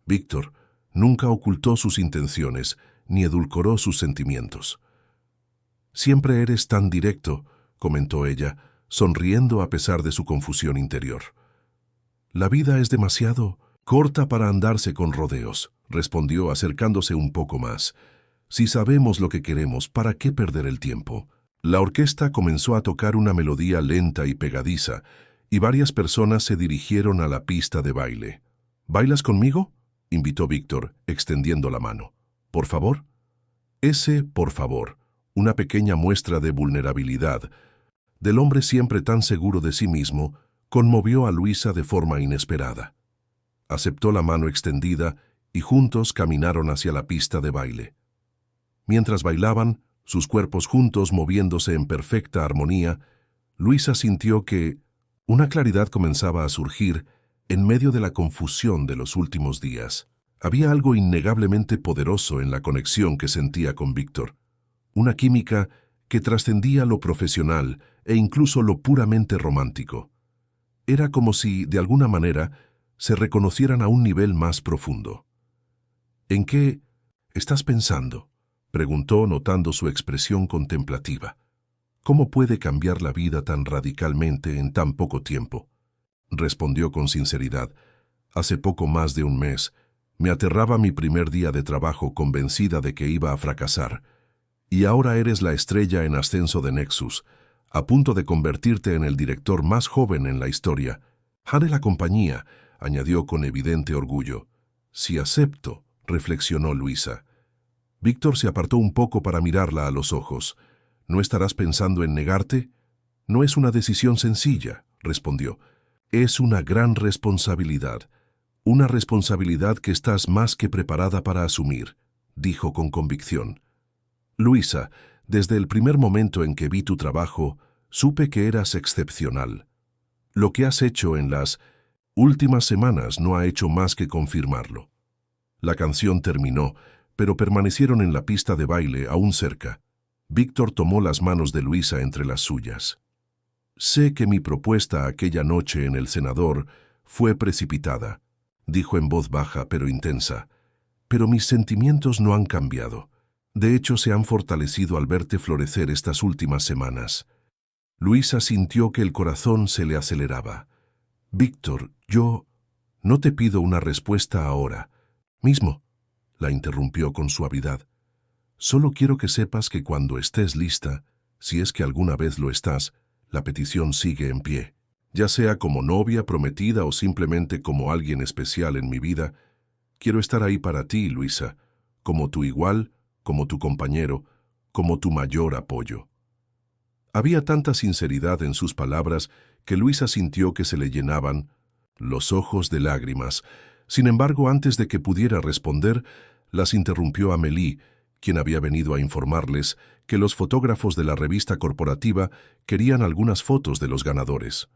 Víctor nunca ocultó sus intenciones ni edulcoró sus sentimientos. «Siempre eres tan directo», comentó ella, sonriendo a pesar de su confusión interior. «La vida es demasiado corta para andarse con rodeos», respondió acercándose un poco más. «Si sabemos lo que queremos, ¿para qué perder el tiempo?». La orquesta comenzó a tocar una melodía lenta y pegadiza, y varias personas se dirigieron a la pista de baile. «¿Bailas conmigo?», invitó Víctor, extendiendo la mano. «¿Por favor?». Ese «por favor», una pequeña muestra de vulnerabilidad, del hombre siempre tan seguro de sí mismo, conmovió a Luisa de forma inesperada. Aceptó la mano extendida y juntos caminaron hacia la pista de baile. Mientras bailaban, sus cuerpos juntos moviéndose en perfecta armonía, Luisa sintió que una claridad comenzaba a surgir en medio de la confusión de los últimos días. Había algo innegablemente poderoso en la conexión que sentía con Víctor, una química que trascendía lo profesional e incluso lo puramente romántico. Era como si, de alguna manera, se reconocieran a un nivel más profundo. «¿En qué estás pensando?», preguntó notando su expresión contemplativa. «¿Cómo puede cambiar la vida tan radicalmente en tan poco tiempo?», respondió con sinceridad. «Hace poco más de un mes, me aterraba mi primer día de trabajo convencida de que iba a fracasar. Y ahora eres la estrella en ascenso de Nexus, a punto de convertirte en el director más joven en la historia. De la compañía», añadió con evidente orgullo. «Si acepto», reflexionó Luisa. Víctor se apartó un poco para mirarla a los ojos. «¿No estarás pensando en negarte?». «No es una decisión sencilla», respondió. «Es una gran responsabilidad. Una responsabilidad que estás más que preparada para asumir», dijo con convicción. «Luisa, desde el primer momento en que vi tu trabajo, supe que eras excepcional. Lo que has hecho en las últimas semanas no ha hecho más que confirmarlo». La canción terminó, pero permanecieron en la pista de baile aún cerca. Víctor tomó las manos de Luisa entre las suyas. «Sé que mi propuesta aquella noche en el Senador fue precipitada», dijo en voz baja pero intensa, «pero mis sentimientos no han cambiado. De hecho, se han fortalecido al verte florecer estas últimas semanas». Luisa sintió que el corazón se le aceleraba. «Víctor, yo no te pido una respuesta ahora mismo», la interrumpió con suavidad. «Solo quiero que sepas que cuando estés lista, si es que alguna vez lo estás, la petición sigue en pie. Ya sea como novia, prometida o simplemente como alguien especial en mi vida, quiero estar ahí para ti, Luisa, como tu igual, como tu compañero, como tu mayor apoyo». Había tanta sinceridad en sus palabras que Luisa sintió que se le llenaban los ojos de lágrimas. Sin embargo, antes de que pudiera responder, las interrumpió Amélie, quien había venido a informarles que los fotógrafos de la revista corporativa querían algunas fotos de los ganadores.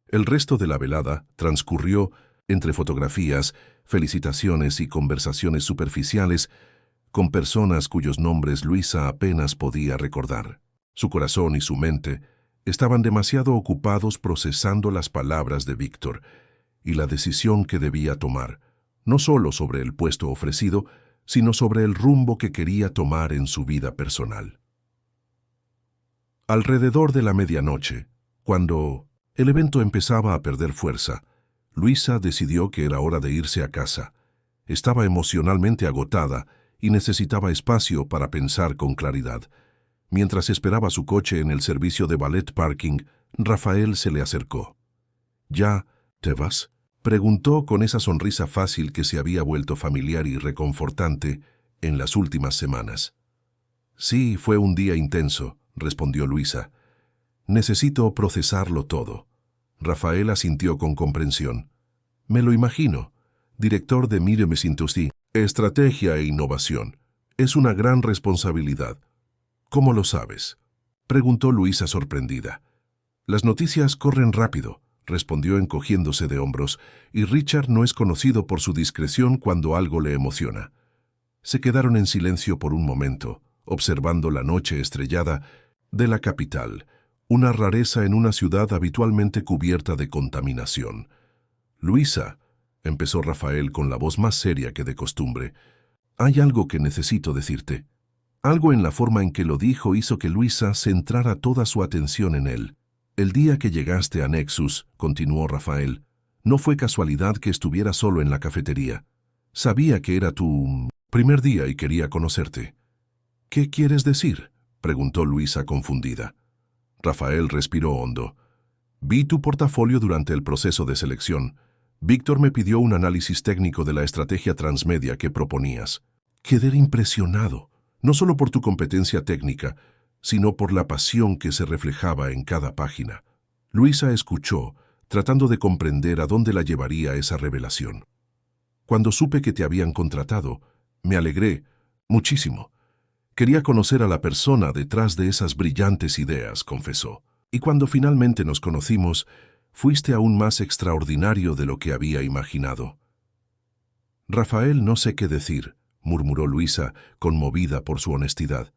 El resto de la velada transcurrió entre fotografías, felicitaciones y conversaciones superficiales con personas cuyos nombres Luisa apenas podía recordar. Su corazón y su mente estaban demasiado ocupados procesando las palabras de Víctor y la decisión que debía tomar, no solo sobre el puesto ofrecido, sino sobre el rumbo que quería tomar en su vida personal. Alrededor de la medianoche, cuando el evento empezaba a perder fuerza, Luisa decidió que era hora de irse a casa. Estaba emocionalmente agotada y necesitaba espacio para pensar con claridad. Mientras esperaba su coche en el servicio de valet parking, Rafael se le acercó. «¿Ya te vas?», preguntó con esa sonrisa fácil que se había vuelto familiar y reconfortante en las últimas semanas. «Sí, fue un día intenso», respondió Luisa. «Necesito procesarlo todo». Rafael asintió con comprensión. «Me lo imagino. Director de Míremes Industrie, Estrategia e Innovación. Es una gran responsabilidad». «¿Cómo lo sabes?», preguntó Luisa sorprendida. «Las noticias corren rápido», respondió encogiéndose de hombros, y Richard no es conocido por su discreción cuando algo le emociona. Se quedaron en silencio por un momento, observando la noche estrellada de la capital, una rareza en una ciudad habitualmente cubierta de contaminación. «Luisa», empezó Rafael con la voz más seria que de costumbre, «hay algo que necesito decirte». Algo en la forma en que lo dijo hizo que Luisa centrara toda su atención en él. «El día que llegaste a Nexus», continuó Rafael, «no fue casualidad que estuviera solo en la cafetería. Sabía que era tu primer día y quería conocerte». «¿Qué quieres decir?», preguntó Luisa confundida. Rafael respiró hondo. «Vi tu portafolio durante el proceso de selección. Víctor me pidió un análisis técnico de la estrategia transmedia que proponías. Quedé impresionado, no solo por tu competencia técnica, sino por la pasión que se reflejaba en cada página». Luisa escuchó, tratando de comprender a dónde la llevaría esa revelación. «Cuando supe que te habían contratado, me alegré muchísimo. Quería conocer a la persona detrás de esas brillantes ideas», confesó. «Y cuando finalmente nos conocimos, fuiste aún más extraordinario de lo que había imaginado». «Rafael, no sé qué decir», murmuró Luisa, conmovida por su honestidad.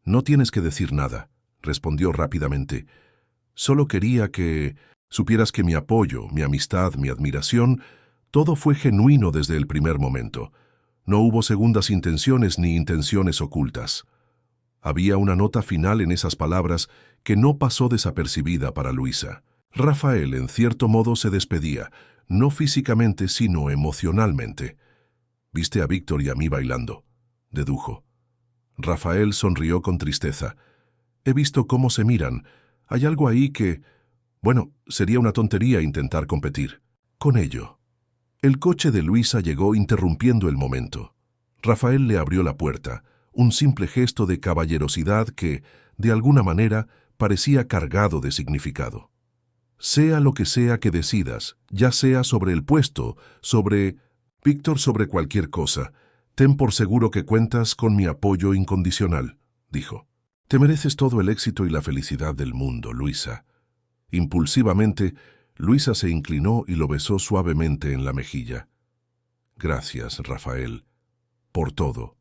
«No tienes que decir nada», respondió rápidamente. «Solo quería que supieras que mi apoyo, mi amistad, mi admiración, todo fue genuino desde el primer momento. No hubo segundas intenciones ni intenciones ocultas». Había una nota final en esas palabras que no pasó desapercibida para Luisa. Rafael, en cierto modo, se despedía, no físicamente, sino emocionalmente. «Viste a Víctor y a mí bailando», dedujo. Rafael sonrió con tristeza. «He visto cómo se miran. Hay algo ahí que... Bueno, sería una tontería intentar competir con ello». El coche de Luisa llegó interrumpiendo el momento. Rafael le abrió la puerta, un simple gesto de caballerosidad que, de alguna manera, parecía cargado de significado. «Sea lo que sea que decidas, ya sea sobre el puesto, sobre Víctor, sobre cualquier cosa, ten por seguro que cuentas con mi apoyo incondicional», dijo. «Te mereces todo el éxito y la felicidad del mundo, Luisa». Impulsivamente, Luisa se inclinó y lo besó suavemente en la mejilla. «Gracias, Rafael, por todo».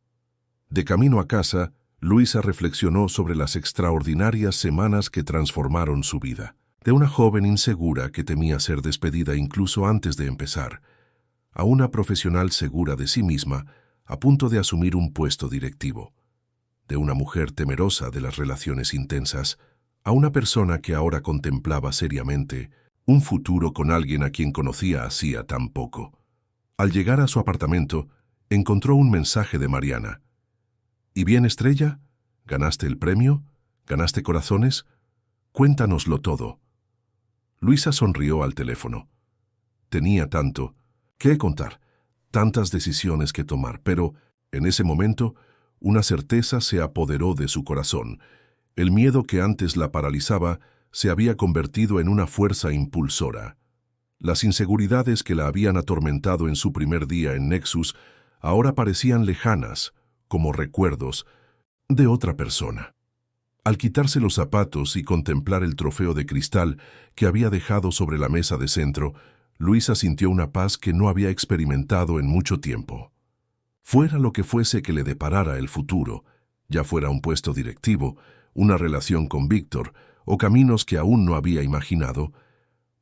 De camino a casa, Luisa reflexionó sobre las extraordinarias semanas que transformaron su vida. De una joven insegura que temía ser despedida incluso antes de empezar, a una profesional segura de sí misma, a punto de asumir un puesto directivo. De una mujer temerosa de las relaciones intensas, a una persona que ahora contemplaba seriamente un futuro con alguien a quien conocía hacía tan poco. Al llegar a su apartamento, encontró un mensaje de Mariana. «¿Y bien, Estrella? ¿Ganaste el premio? ¿Ganaste corazones? Cuéntanoslo todo». Luisa sonrió al teléfono. Tenía tanto que contar, tantas decisiones que tomar, pero, en ese momento, una certeza se apoderó de su corazón. El miedo que antes la paralizaba se había convertido en una fuerza impulsora. Las inseguridades que la habían atormentado en su primer día en Nexus ahora parecían lejanas, como recuerdos de otra persona. Al quitarse los zapatos y contemplar el trofeo de cristal que había dejado sobre la mesa de centro, Luisa sintió una paz que no había experimentado en mucho tiempo. Fuera lo que fuese que le deparara el futuro, ya fuera un puesto directivo, una relación con Víctor o caminos que aún no había imaginado,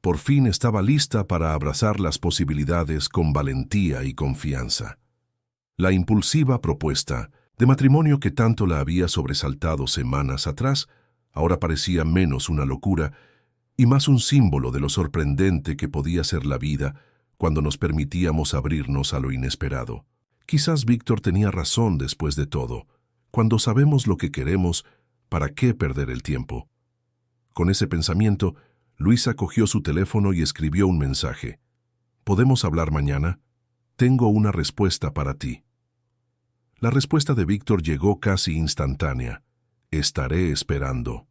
por fin estaba lista para abrazar las posibilidades con valentía y confianza. La impulsiva propuesta de matrimonio que tanto la había sobresaltado semanas atrás, ahora parecía menos una locura y más un símbolo de lo sorprendente que podía ser la vida cuando nos permitíamos abrirnos a lo inesperado. Quizás Víctor tenía razón después de todo. Cuando sabemos lo que queremos, ¿para qué perder el tiempo? Con ese pensamiento, Luisa cogió su teléfono y escribió un mensaje. ¿Podemos hablar mañana? Tengo una respuesta para ti. La respuesta de Víctor llegó casi instantánea. Estaré esperando.